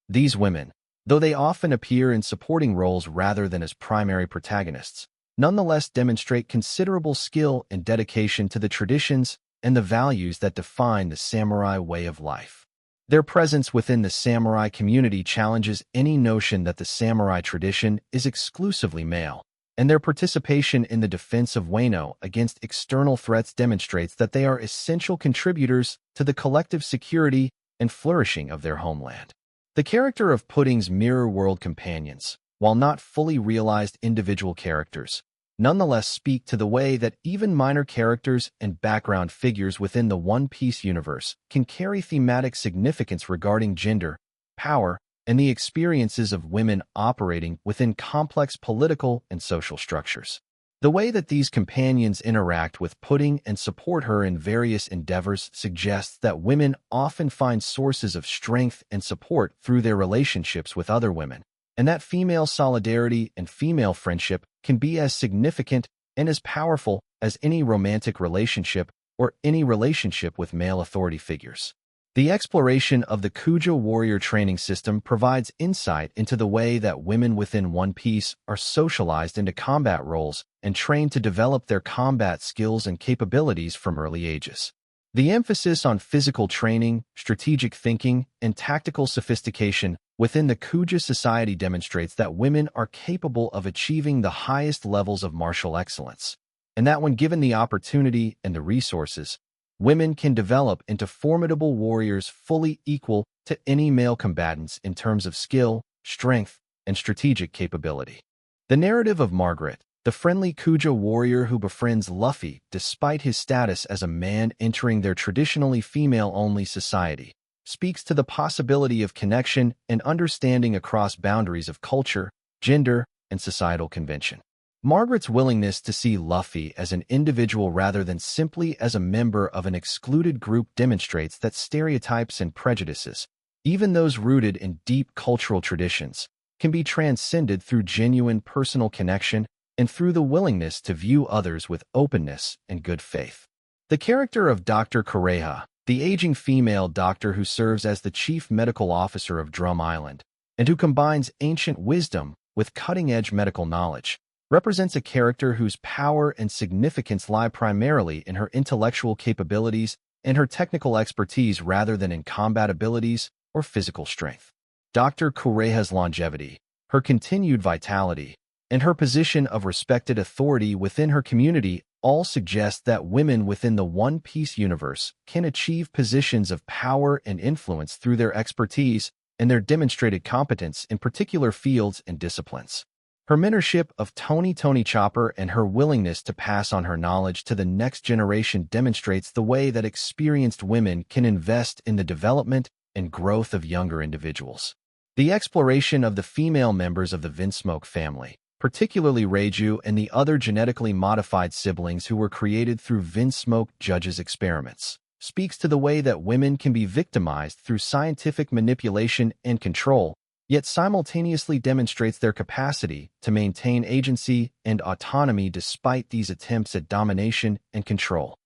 These women, though they often appear in supporting roles rather than as primary protagonists, nonetheless demonstrate considerable skill and dedication to the traditions and the values that define the samurai way of life. Their presence within the samurai community challenges any notion that the samurai tradition is exclusively male, and their participation in the defense of Wano against external threats demonstrates that they are essential contributors to the collective security and flourishing of their homeland. The character of Pudding's mirror world companions, while not fully realized individual characters, nonetheless speak to the way that even minor characters and background figures within the One Piece universe can carry thematic significance regarding gender, power, and the experiences of women operating within complex political and social structures. The way that these companions interact with Pudding and support her in various endeavors suggests that women often find sources of strength and support through their relationships with other women, and that female solidarity and female friendship can be as significant and as powerful as any romantic relationship or any relationship with male authority figures. The exploration of the Kuja warrior training system provides insight into the way that women within One Piece are socialized into combat roles and trained to develop their combat skills and capabilities from early ages. The emphasis on physical training, strategic thinking, and tactical sophistication within the Kuja society demonstrates that women are capable of achieving the highest levels of martial excellence, and that when given the opportunity and the resources, women can develop into formidable warriors fully equal to any male combatants in terms of skill, strength, and strategic capability. The narrative of Margaret, the friendly Kuja warrior who befriends Luffy despite his status as a man entering their traditionally female-only society, speaks to the possibility of connection and understanding across boundaries of culture, gender, and societal convention. Margaret's willingness to see Luffy as an individual rather than simply as a member of an excluded group demonstrates that stereotypes and prejudices, even those rooted in deep cultural traditions, can be transcended through genuine personal connection and through the willingness to view others with openness and good faith. The character of Dr. Kureha, the aging female doctor who serves as the chief medical officer of Drum Island, and who combines ancient wisdom with cutting-edge medical knowledge, represents a character whose power and significance lie primarily in her intellectual capabilities and her technical expertise rather than in combat abilities or physical strength. Dr. Kureha's longevity, her continued vitality, and her position of respected authority within her community all suggest that women within the One Piece universe can achieve positions of power and influence through their expertise and their demonstrated competence in particular fields and disciplines. Her mentorship of Tony Chopper and her willingness to pass on her knowledge to the next generation demonstrates the way that experienced women can invest in the development and growth of younger individuals. The exploration of the female members of the Vinsmoke family, particularly Reiju and the other genetically modified siblings who were created through Vinsmoke Judge's experiments, speaks to the way that women can be victimized through scientific manipulation and control, yet simultaneously demonstrates their capacity to maintain agency and autonomy despite these attempts at domination and control.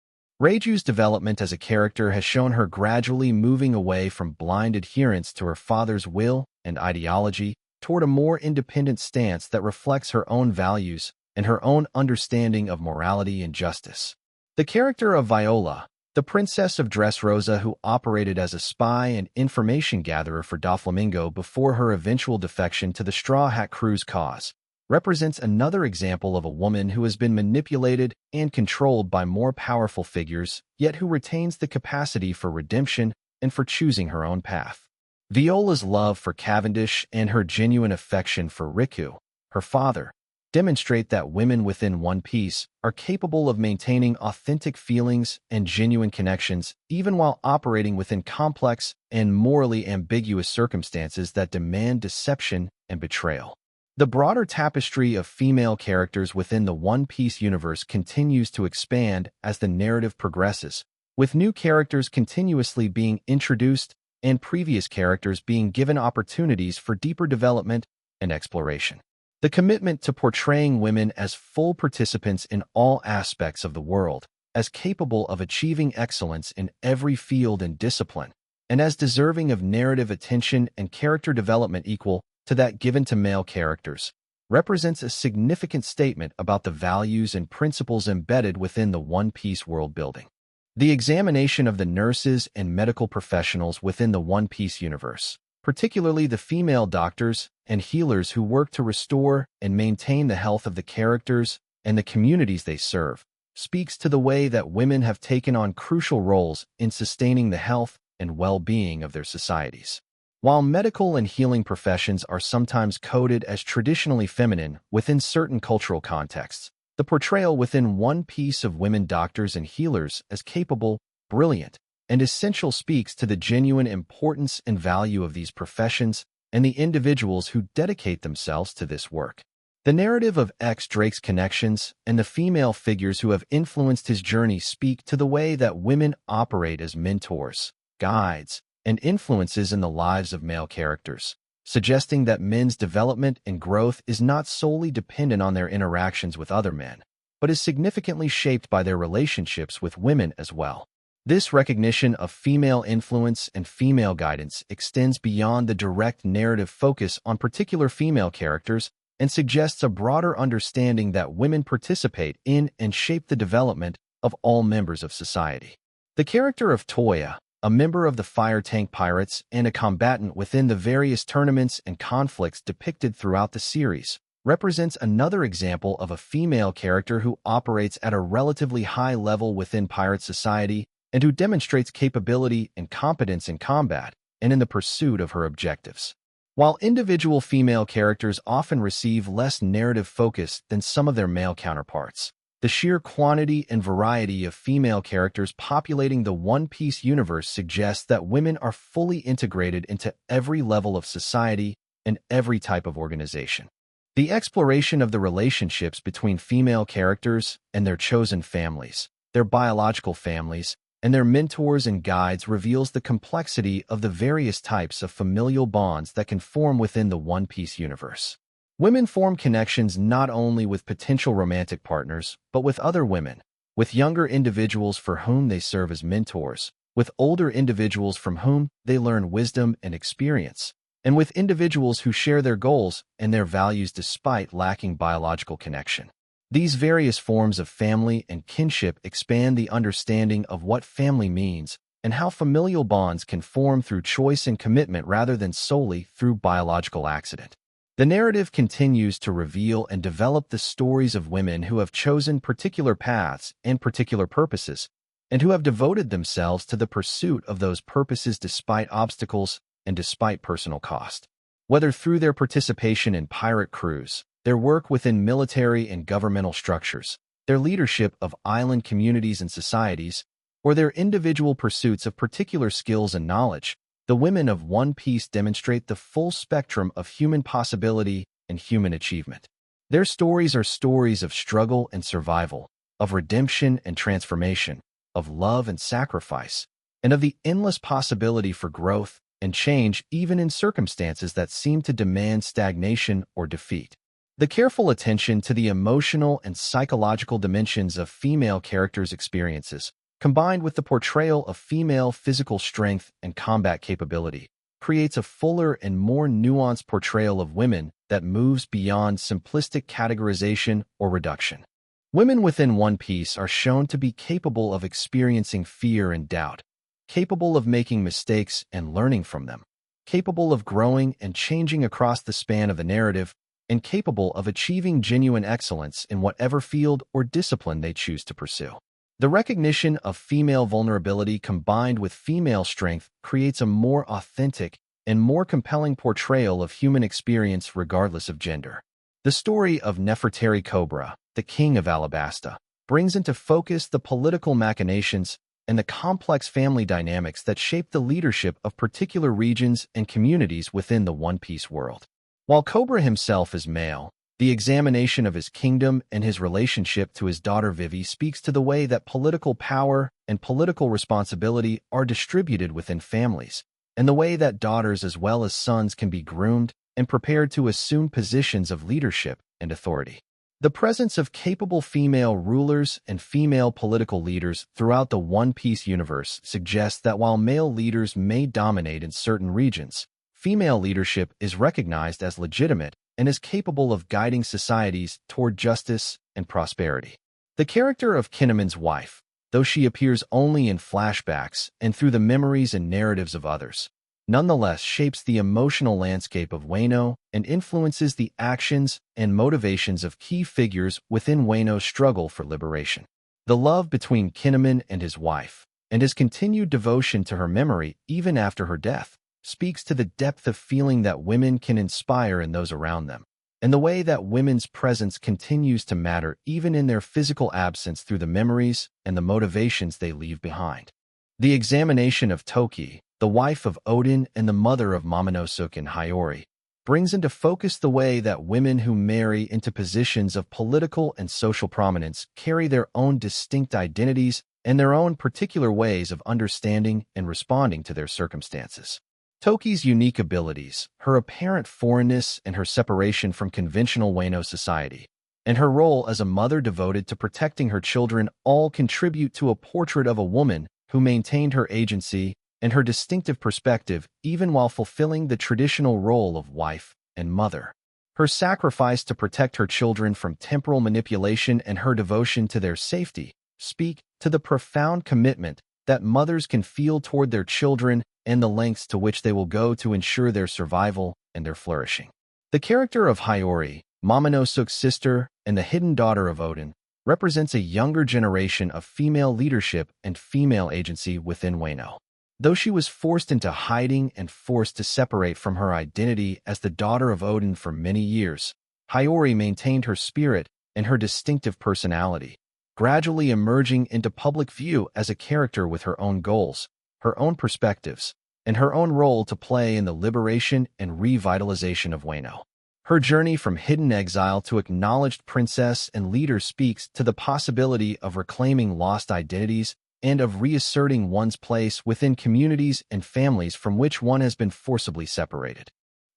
Reiju's development as a character has shown her gradually moving away from blind adherence to her father's will and ideology toward a more independent stance that reflects her own values and her own understanding of morality and justice. The character of Viola, the princess of Dressrosa who operated as a spy and information gatherer for Doflamingo before her eventual defection to the Straw Hat Crew's cause, represents another example of a woman who has been manipulated and controlled by more powerful figures, yet who retains the capacity for redemption and for choosing her own path. Viola's love for Cavendish and her genuine affection for Riku, her father, demonstrate that women within One Piece are capable of maintaining authentic feelings and genuine connections even while operating within complex and morally ambiguous circumstances that demand deception and betrayal. The broader tapestry of female characters within the One Piece universe continues to expand as the narrative progresses, with new characters continuously being introduced and previous characters being given opportunities for deeper development and exploration. The commitment to portraying women as full participants in all aspects of the world, as capable of achieving excellence in every field and discipline, and as deserving of narrative attention and character development equal to that given to male characters, represents a significant statement about the values and principles embedded within the One Piece world building. The examination of the nurses and medical professionals within the One Piece universe, particularly the female doctors and healers who work to restore and maintain the health of the characters and the communities they serve, speaks to the way that women have taken on crucial roles in sustaining the health and well-being of their societies. While medical and healing professions are sometimes coded as traditionally feminine within certain cultural contexts, The portrayal within One Piece of women doctors and healers as capable, brilliant, and essential speaks to the genuine importance and value of these professions and the individuals who dedicate themselves to this work. The narrative of Drake's connections and the female figures who have influenced his journey speak to the way that women operate as mentors, guides, and influences in the lives of male characters, suggesting that men's development and growth is not solely dependent on their interactions with other men, but is significantly shaped by their relationships with women as well. This recognition of female influence and female guidance extends beyond the direct narrative focus on particular female characters and suggests a broader understanding that women participate in and shape the development of all members of society. The character of Toya, a member of the Fire Tank Pirates and a combatant within the various tournaments and conflicts depicted throughout the series, represents another example of a female character who operates at a relatively high level within pirate society and who demonstrates capability and competence in combat and in the pursuit of her objectives. While individual female characters often receive less narrative focus than some of their male counterparts, the sheer quantity and variety of female characters populating the One Piece universe suggests that women are fully integrated into every level of society and every type of organization. The exploration of the relationships between female characters and their chosen families, their biological families, and their mentors and guides reveals the complexity of the various types of familial bonds that can form within the One Piece universe. Women form connections not only with potential romantic partners, but with other women, with younger individuals for whom they serve as mentors, with older individuals from whom they learn wisdom and experience, and with individuals who share their goals and their values despite lacking biological connection. These various forms of family and kinship expand the understanding of what family means and how familial bonds can form through choice and commitment rather than solely through biological accident. The narrative continues to reveal and develop the stories of women who have chosen particular paths and particular purposes, and who have devoted themselves to the pursuit of those purposes despite obstacles and despite personal cost. Whether through their participation in pirate crews, their work within military and governmental structures, their leadership of island communities and societies, or their individual pursuits of particular skills and knowledge, the women of One Piece demonstrate the full spectrum of human possibility and human achievement. Their stories are stories of struggle and survival, of redemption and transformation, of love and sacrifice, and of the endless possibility for growth and change even in circumstances that seem to demand stagnation or defeat. The careful attention to the emotional and psychological dimensions of female characters' experiences, combined with the portrayal of female physical strength and combat capability, creates a fuller and more nuanced portrayal of women that moves beyond simplistic categorization or reduction. Women within One Piece are shown to be capable of experiencing fear and doubt, capable of making mistakes and learning from them, capable of growing and changing across the span of the narrative, and capable of achieving genuine excellence in whatever field or discipline they choose to pursue. The recognition of female vulnerability combined with female strength creates a more authentic and more compelling portrayal of human experience regardless of gender. The story of Nefertari Cobra, the King of Alabasta, brings into focus the political machinations and the complex family dynamics that shape the leadership of particular regions and communities within the One Piece world. While Cobra himself is male, the examination of his kingdom and his relationship to his daughter Vivi speaks to the way that political power and political responsibility are distributed within families, and the way that daughters as well as sons can be groomed and prepared to assume positions of leadership and authority. The presence of capable female rulers and female political leaders throughout the One Piece universe suggests that while male leaders may dominate in certain regions, female leadership is recognized as legitimate and is capable of guiding societies toward justice and prosperity. The character of Kinnaman's wife, though she appears only in flashbacks and through the memories and narratives of others, nonetheless shapes the emotional landscape of Wano and influences the actions and motivations of key figures within Wano's struggle for liberation. The love between Kinnaman and his wife, and his continued devotion to her memory even after her death, speaks to the depth of feeling that women can inspire in those around them. and the way that women's presence continues to matter even in their physical absence through the memories and the motivations they leave behind. The examination of Toki, the wife of Odin and the mother of Momonosuke and Hiyori, brings into focus the way that women who marry into positions of political and social prominence carry their own distinct identities and their own particular ways of understanding and responding to their circumstances. Toki's unique abilities, her apparent foreignness and her separation from conventional Wano society, and her role as a mother devoted to protecting her children all contribute to a portrait of a woman who maintained her agency and her distinctive perspective even while fulfilling the traditional role of wife and mother. Her sacrifice to protect her children from temporal manipulation and her devotion to their safety speak to the profound commitment that mothers can feel toward their children and the lengths to which they will go to ensure their survival and their flourishing. The character of Hiyori, Momonosuke's sister and the hidden daughter of Odin, represents a younger generation of female leadership and female agency within Wano. Though she was forced into hiding and forced to separate from her identity as the daughter of Odin for many years, Hiyori maintained her spirit and her distinctive personality, gradually emerging into public view as a character with her own goals, her own perspectives, and her own role to play in the liberation and revitalization of Wano. Her journey from hidden exile to acknowledged princess and leader speaks to the possibility of reclaiming lost identities and of reasserting one's place within communities and families from which one has been forcibly separated.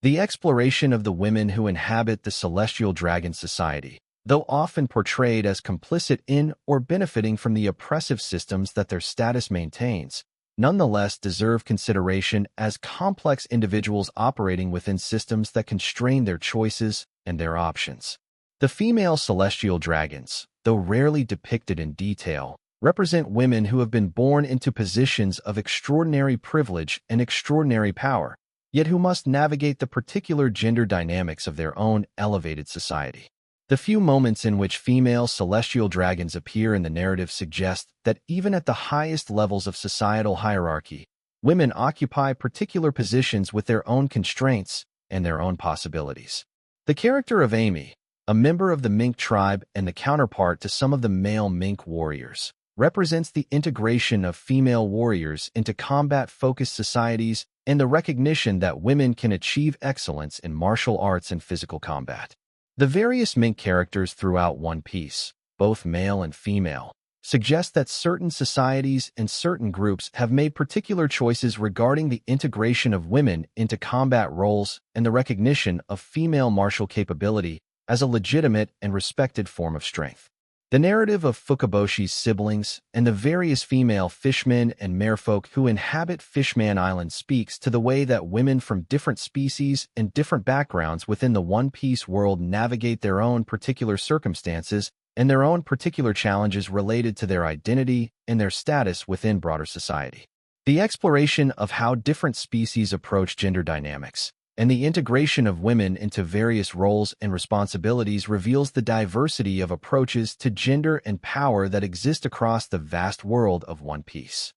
The exploration of the women who inhabit the celestial dragon society, though often portrayed as complicit in or benefiting from the oppressive systems that their status maintains, nonetheless deserve consideration as complex individuals operating within systems that constrain their choices and their options. The female celestial dragons, though rarely depicted in detail, represent women who have been born into positions of extraordinary privilege and extraordinary power, yet who must navigate the particular gender dynamics of their own elevated society. The few moments in which female celestial dragons appear in the narrative suggest that even at the highest levels of societal hierarchy, women occupy particular positions with their own constraints and their own possibilities. The character of Amy, a member of the mink tribe and the counterpart to some of the male mink warriors, represents the integration of female warriors into combat-focused societies and the recognition that women can achieve excellence in martial arts and physical combat. The various mink characters throughout One Piece, both male and female, suggest that certain societies and certain groups have made particular choices regarding the integration of women into combat roles and the recognition of female martial capability as a legitimate and respected form of strength. The narrative of Fukaboshi's siblings and the various female fishmen and merfolk who inhabit Fishman Island speaks to the way that women from different species and different backgrounds within the One Piece world navigate their own particular circumstances and their own particular challenges related to their identity and their status within broader society. The exploration of how different species approach gender dynamics and the integration of women into various roles and responsibilities reveals the diversity of approaches to gender and power that exist across the vast world of One Piece.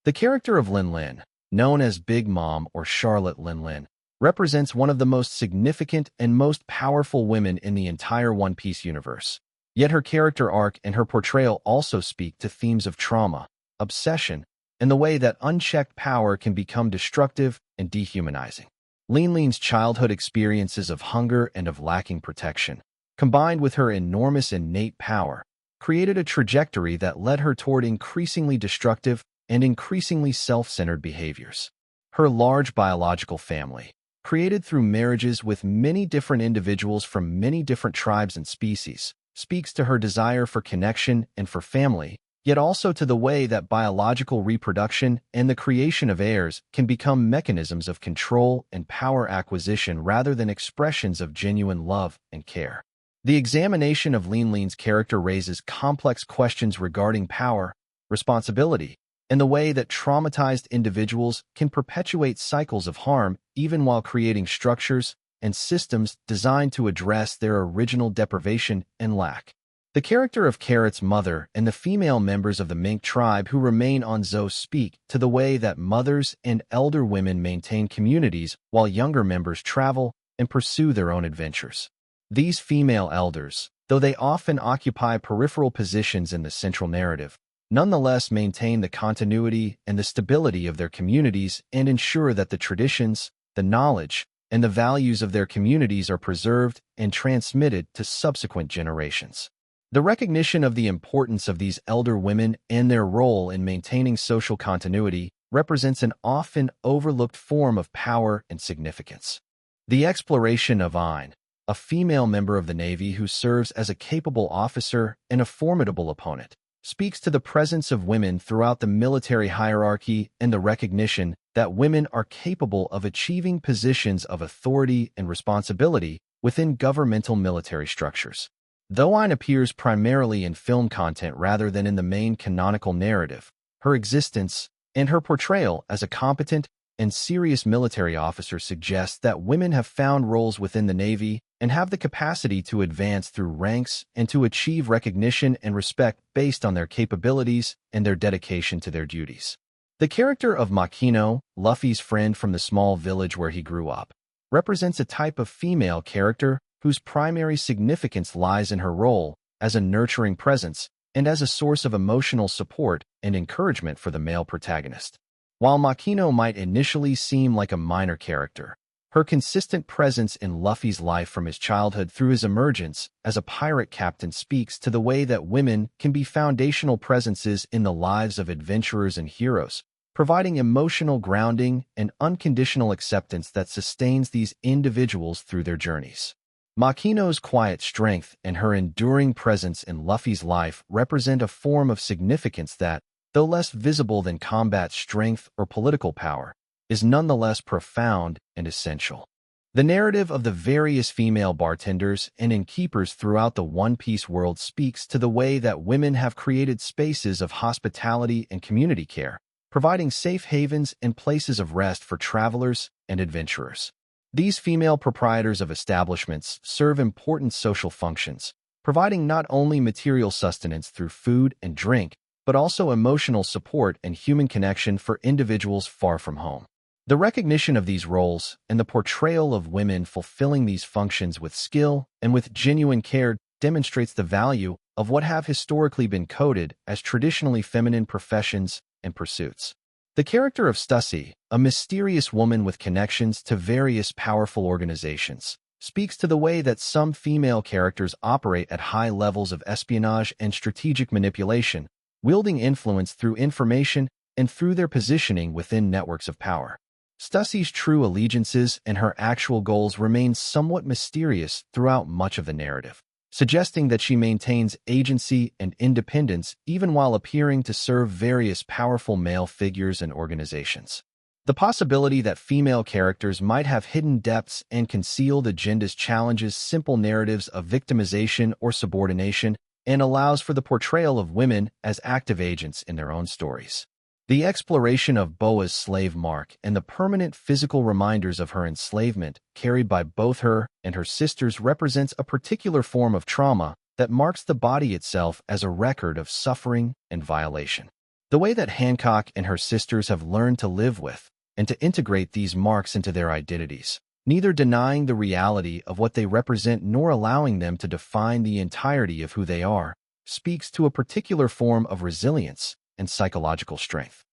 The character of Lin Lin, known as Big Mom or Charlotte Lin Lin, represents one of the most significant and most powerful women in the entire One Piece universe. Yet her character arc and her portrayal also speak to themes of trauma, obsession, and the way that unchecked power can become destructive and dehumanizing. Lin Lin's childhood experiences of hunger and of lacking protection, combined with her enormous innate power, created a trajectory that led her toward increasingly destructive and increasingly self-centered behaviors. Her large biological family, created through marriages with many different individuals from many different tribes and species, speaks to her desire for connection and for family, yet also to the way that biological reproduction and the creation of heirs can become mechanisms of control and power acquisition rather than expressions of genuine love and care. The examination of Lin Lin's character raises complex questions regarding power, responsibility, and the way that traumatized individuals can perpetuate cycles of harm even while creating structures and systems designed to address their original deprivation and lack. The character of Carrot's mother and the female members of the mink tribe who remain on Zou speak to the way that mothers and elder women maintain communities while younger members travel and pursue their own adventures. These female elders, though they often occupy peripheral positions in the central narrative, nonetheless maintain the continuity and the stability of their communities and ensure that the traditions, the knowledge, and the values of their communities are preserved and transmitted to subsequent generations. The recognition of the importance of these elder women and their role in maintaining social continuity represents an often overlooked form of power and significance. The exploration of Ayn, a female member of the Navy who serves as a capable officer and a formidable opponent, speaks to the presence of women throughout the military hierarchy and the recognition that women are capable of achieving positions of authority and responsibility within governmental military structures. Though Ayn appears primarily in film content rather than in the main canonical narrative, her existence and her portrayal as a competent and serious military officer suggests that women have found roles within the Navy and have the capacity to advance through ranks and to achieve recognition and respect based on their capabilities and their dedication to their duties. The character of Makino, Luffy's friend from the small village where he grew up, represents a type of female character whose primary significance lies in her role as a nurturing presence and as a source of emotional support and encouragement for the male protagonist. While Makino might initially seem like a minor character, her consistent presence in Luffy's life from his childhood through his emergence as a pirate captain speaks to the way that women can be foundational presences in the lives of adventurers and heroes, providing emotional grounding and unconditional acceptance that sustains these individuals through their journeys. Makino's quiet strength and her enduring presence in Luffy's life represent a form of significance that, though less visible than combat strength or political power, is nonetheless profound and essential. The narrative of the various female bartenders and innkeepers throughout the One Piece world speaks to the way that women have created spaces of hospitality and community care, providing safe havens and places of rest for travelers and adventurers. These female proprietors of establishments serve important social functions, providing not only material sustenance through food and drink, but also emotional support and human connection for individuals far from home. The recognition of these roles and the portrayal of women fulfilling these functions with skill and with genuine care demonstrates the value of what have historically been coded as traditionally feminine professions and pursuits. The character of Stussy, a mysterious woman with connections to various powerful organizations, speaks to the way that some female characters operate at high levels of espionage and strategic manipulation, wielding influence through information and through their positioning within networks of power. Stussy's true allegiances and her actual goals remain somewhat mysterious throughout much of the narrative, suggesting that she maintains agency and independence even while appearing to serve various powerful male figures and organizations. The possibility that female characters might have hidden depths and concealed agendas challenges simple narratives of victimization or subordination and allows for the portrayal of women as active agents in their own stories. The exploration of Boa's slave mark and the permanent physical reminders of her enslavement carried by both her and her sisters represents a particular form of trauma that marks the body itself as a record of suffering and violation. The way that Hancock and her sisters have learned to live with and to integrate these marks into their identities, neither denying the reality of what they represent nor allowing them to define the entirety of who they are, speaks to a particular form of resilience and psychological strength.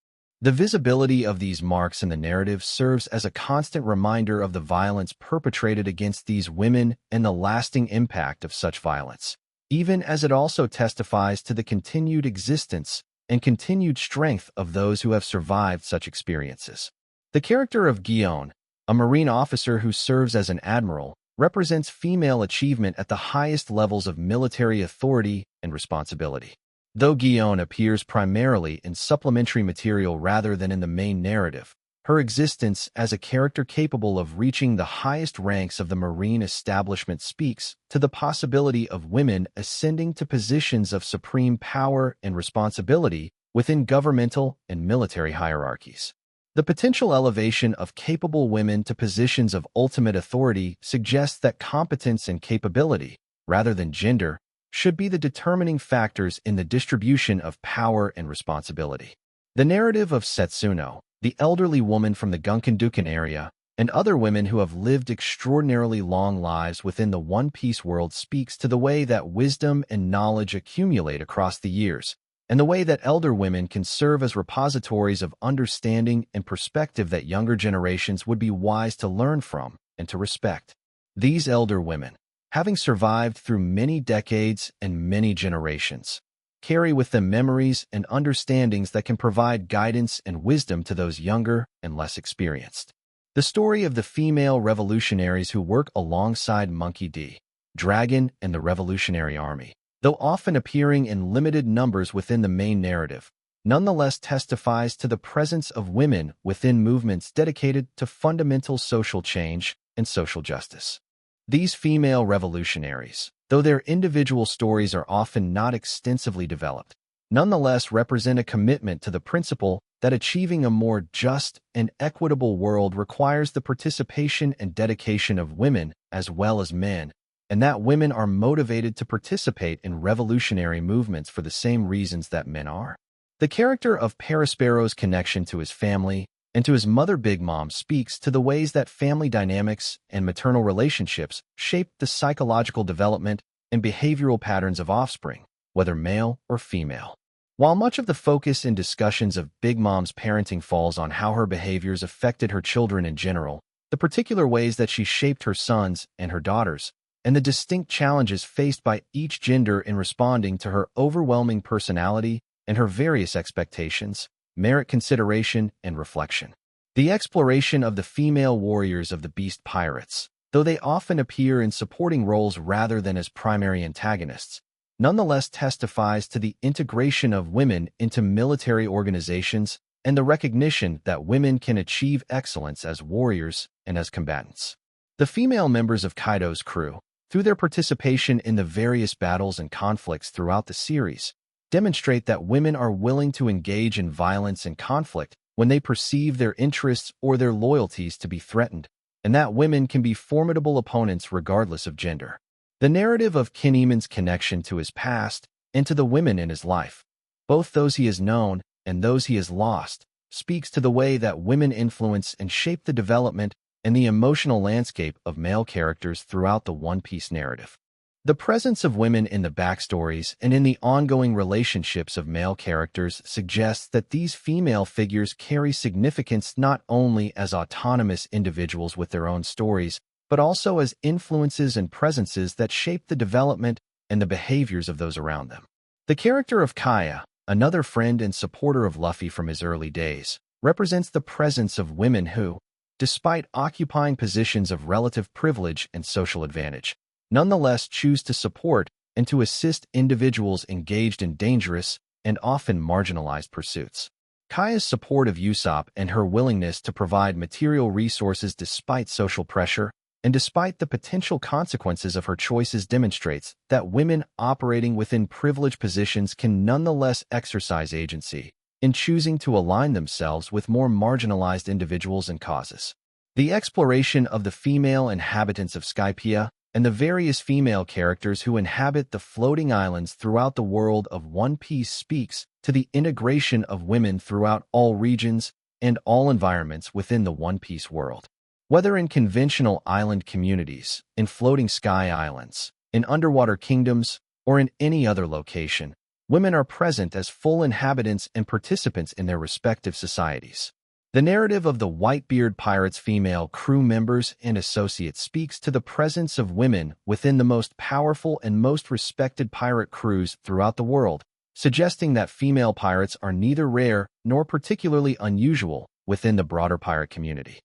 The visibility of these marks in the narrative serves as a constant reminder of the violence perpetrated against these women and the lasting impact of such violence, even as it also testifies to the continued existence and continued strength of those who have survived such experiences. The character of Guion, a Marine officer who serves as an admiral, represents female achievement at the highest levels of military authority and responsibility. Though Guion appears primarily in supplementary material rather than in the main narrative, her existence as a character capable of reaching the highest ranks of the Marine establishment speaks to the possibility of women ascending to positions of supreme power and responsibility within governmental and military hierarchies. The potential elevation of capable women to positions of ultimate authority suggests that competence and capability, rather than gender, should be the determining factors in the distribution of power and responsibility. The narrative of Setsuno, the elderly woman from the Gunkandukan area, and other women who have lived extraordinarily long lives within the One Piece world speaks to the way that wisdom and knowledge accumulate across the years, and the way that elder women can serve as repositories of understanding and perspective that younger generations would be wise to learn from and to respect. These elder women, having survived through many decades and many generations, carry with them memories and understandings that can provide guidance and wisdom to those younger and less experienced. The story of the female revolutionaries who work alongside Monkey D. Dragon and the Revolutionary Army, though often appearing in limited numbers within the main narrative, nonetheless testifies to the presence of women within movements dedicated to fundamental social change and social justice. These female revolutionaries, though their individual stories are often not extensively developed, nonetheless represent a commitment to the principle that achieving a more just and equitable world requires the participation and dedication of women as well as men, and that women are motivated to participate in revolutionary movements for the same reasons that men are. The character of Perospero's connection to his family and to his mother Big Mom speaks to the ways that family dynamics and maternal relationships shape the psychological development and behavioral patterns of offspring, whether male or female. While much of the focus in discussions of Big Mom's parenting falls on how her behaviors affected her children in general, the particular ways that she shaped her sons and her daughters, and the distinct challenges faced by each gender in responding to her overwhelming personality and her various expectations, merit consideration and reflection. The exploration of the female warriors of the Beast Pirates, though they often appear in supporting roles rather than as primary antagonists, nonetheless testifies to the integration of women into military organizations and the recognition that women can achieve excellence as warriors and as combatants. The female members of Kaido's crew, through their participation in the various battles and conflicts throughout the series, demonstrate that women are willing to engage in violence and conflict when they perceive their interests or their loyalties to be threatened, and that women can be formidable opponents regardless of gender. The narrative of Kinemon's connection to his past and to the women in his life, both those he has known and those he has lost, speaks to the way that women influence and shape the development and the emotional landscape of male characters throughout the One Piece narrative. The presence of women in the backstories and in the ongoing relationships of male characters suggests that these female figures carry significance not only as autonomous individuals with their own stories, but also as influences and presences that shape the development and the behaviors of those around them. The character of Kaya, another friend and supporter of Luffy from his early days, represents the presence of women who, despite occupying positions of relative privilege and social advantage, nonetheless choose to support and to assist individuals engaged in dangerous and often marginalized pursuits. Kaya's support of Usopp and her willingness to provide material resources despite social pressure and despite the potential consequences of her choices demonstrates that women operating within privileged positions can nonetheless exercise agency in choosing to align themselves with more marginalized individuals and causes. The exploration of the female inhabitants of Skypiea and the various female characters who inhabit the floating islands throughout the world of One Piece speaks to the integration of women throughout all regions and all environments within the One Piece world. Whether in conventional island communities, in floating sky islands, in underwater kingdoms, or in any other location, women are present as full inhabitants and participants in their respective societies. The narrative of the Whitebeard Pirates' female crew members and associates speaks to the presence of women within the most powerful and most respected pirate crews throughout the world, suggesting that female pirates are neither rare nor particularly unusual within the broader pirate community.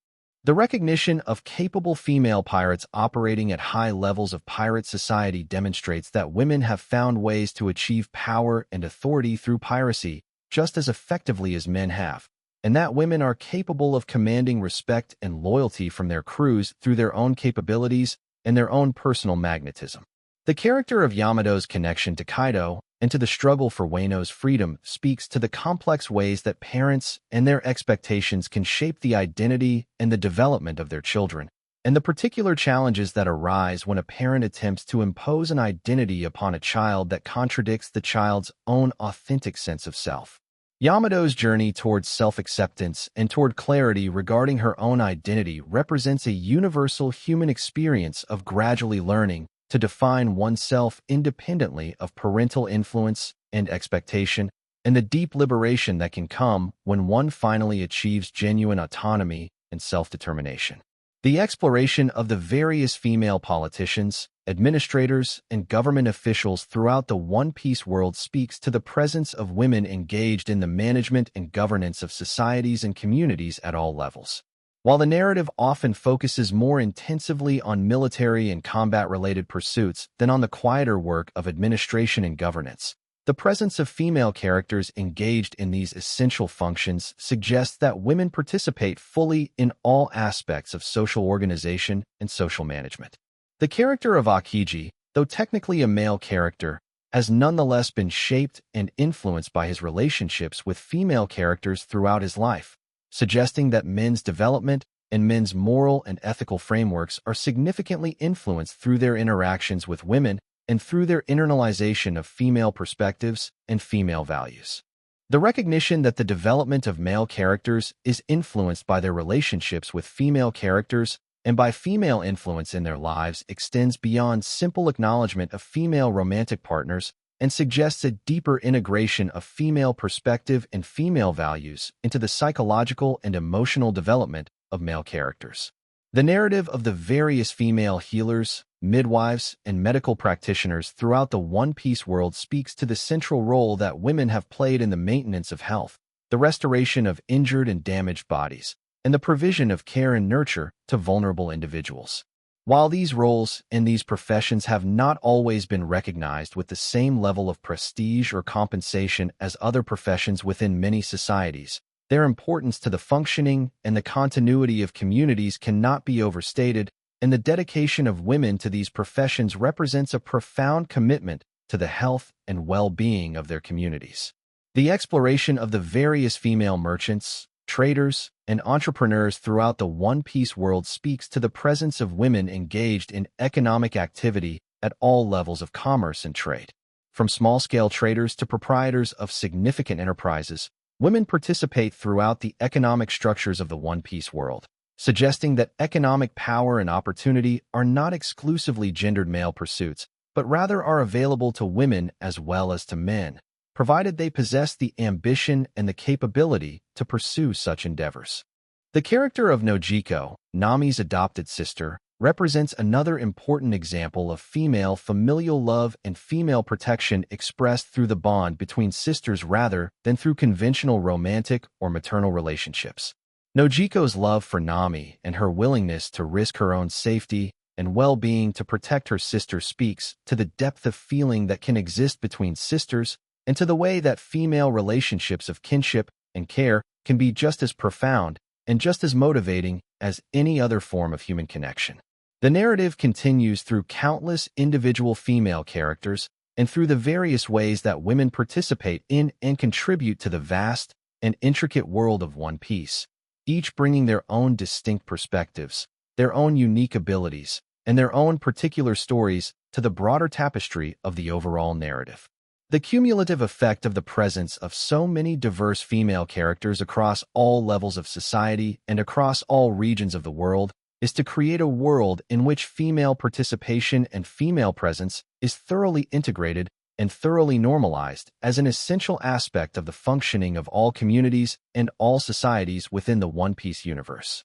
The recognition of capable female pirates operating at high levels of pirate society demonstrates that women have found ways to achieve power and authority through piracy just as effectively as men have, and that women are capable of commanding respect and loyalty from their crews through their own capabilities and their own personal magnetism. The character of Yamato's connection to Kaido and to the struggle for Wano's freedom speaks to the complex ways that parents and their expectations can shape the identity and the development of their children, and the particular challenges that arise when a parent attempts to impose an identity upon a child that contradicts the child's own authentic sense of self. Yamato's journey towards self-acceptance and toward clarity regarding her own identity represents a universal human experience of gradually learning to define oneself independently of parental influence and expectation, and the deep liberation that can come when one finally achieves genuine autonomy and self-determination. The exploration of the various female politicians, administrators, and government officials throughout the One Piece world speaks to the presence of women engaged in the management and governance of societies and communities at all levels. While the narrative often focuses more intensively on military and combat-related pursuits than on the quieter work of administration and governance, the presence of female characters engaged in these essential functions suggests that women participate fully in all aspects of social organization and social management. The character of Akiji, though technically a male character, has nonetheless been shaped and influenced by his relationships with female characters throughout his life, suggesting that men's development and men's moral and ethical frameworks are significantly influenced through their interactions with women and through their internalization of female perspectives and female values. The recognition that the development of male characters is influenced by their relationships with female characters and by female influence in their lives extends beyond simple acknowledgement of female romantic partners and suggests a deeper integration of female perspective and female values into the psychological and emotional development of male characters. The narrative of the various female healers, midwives, and medical practitioners throughout the One Piece world speaks to the central role that women have played in the maintenance of health, the restoration of injured and damaged bodies, and the provision of care and nurture to vulnerable individuals. While these roles and these professions have not always been recognized with the same level of prestige or compensation as other professions within many societies, their importance to the functioning and the continuity of communities cannot be overstated, and the dedication of women to these professions represents a profound commitment to the health and well-being of their communities. The exploration of the various female merchants, traders, and entrepreneurs throughout the One Piece world speaks to the presence of women engaged in economic activity at all levels of commerce and trade. From small-scale traders to proprietors of significant enterprises, women participate throughout the economic structures of the One Piece world, suggesting that economic power and opportunity are not exclusively gendered male pursuits, but rather are available to women as well as to men, provided they possess the ambition and the capability to pursue such endeavors. The character of Nojiko, Nami's adopted sister, represents another important example of female familial love and female protection expressed through the bond between sisters rather than through conventional romantic or maternal relationships. Nojiko's love for Nami and her willingness to risk her own safety and well-being to protect her sister speaks to the depth of feeling that can exist between sisters and to the way that female relationships of kinship and care can be just as profound and just as motivating as any other form of human connection. The narrative continues through countless individual female characters and through the various ways that women participate in and contribute to the vast and intricate world of One Piece, each bringing their own distinct perspectives, their own unique abilities, and their own particular stories to the broader tapestry of the overall narrative. The cumulative effect of the presence of so many diverse female characters across all levels of society and across all regions of the world is to create a world in which female participation and female presence is thoroughly integrated and thoroughly normalized as an essential aspect of the functioning of all communities and all societies within the One Piece universe.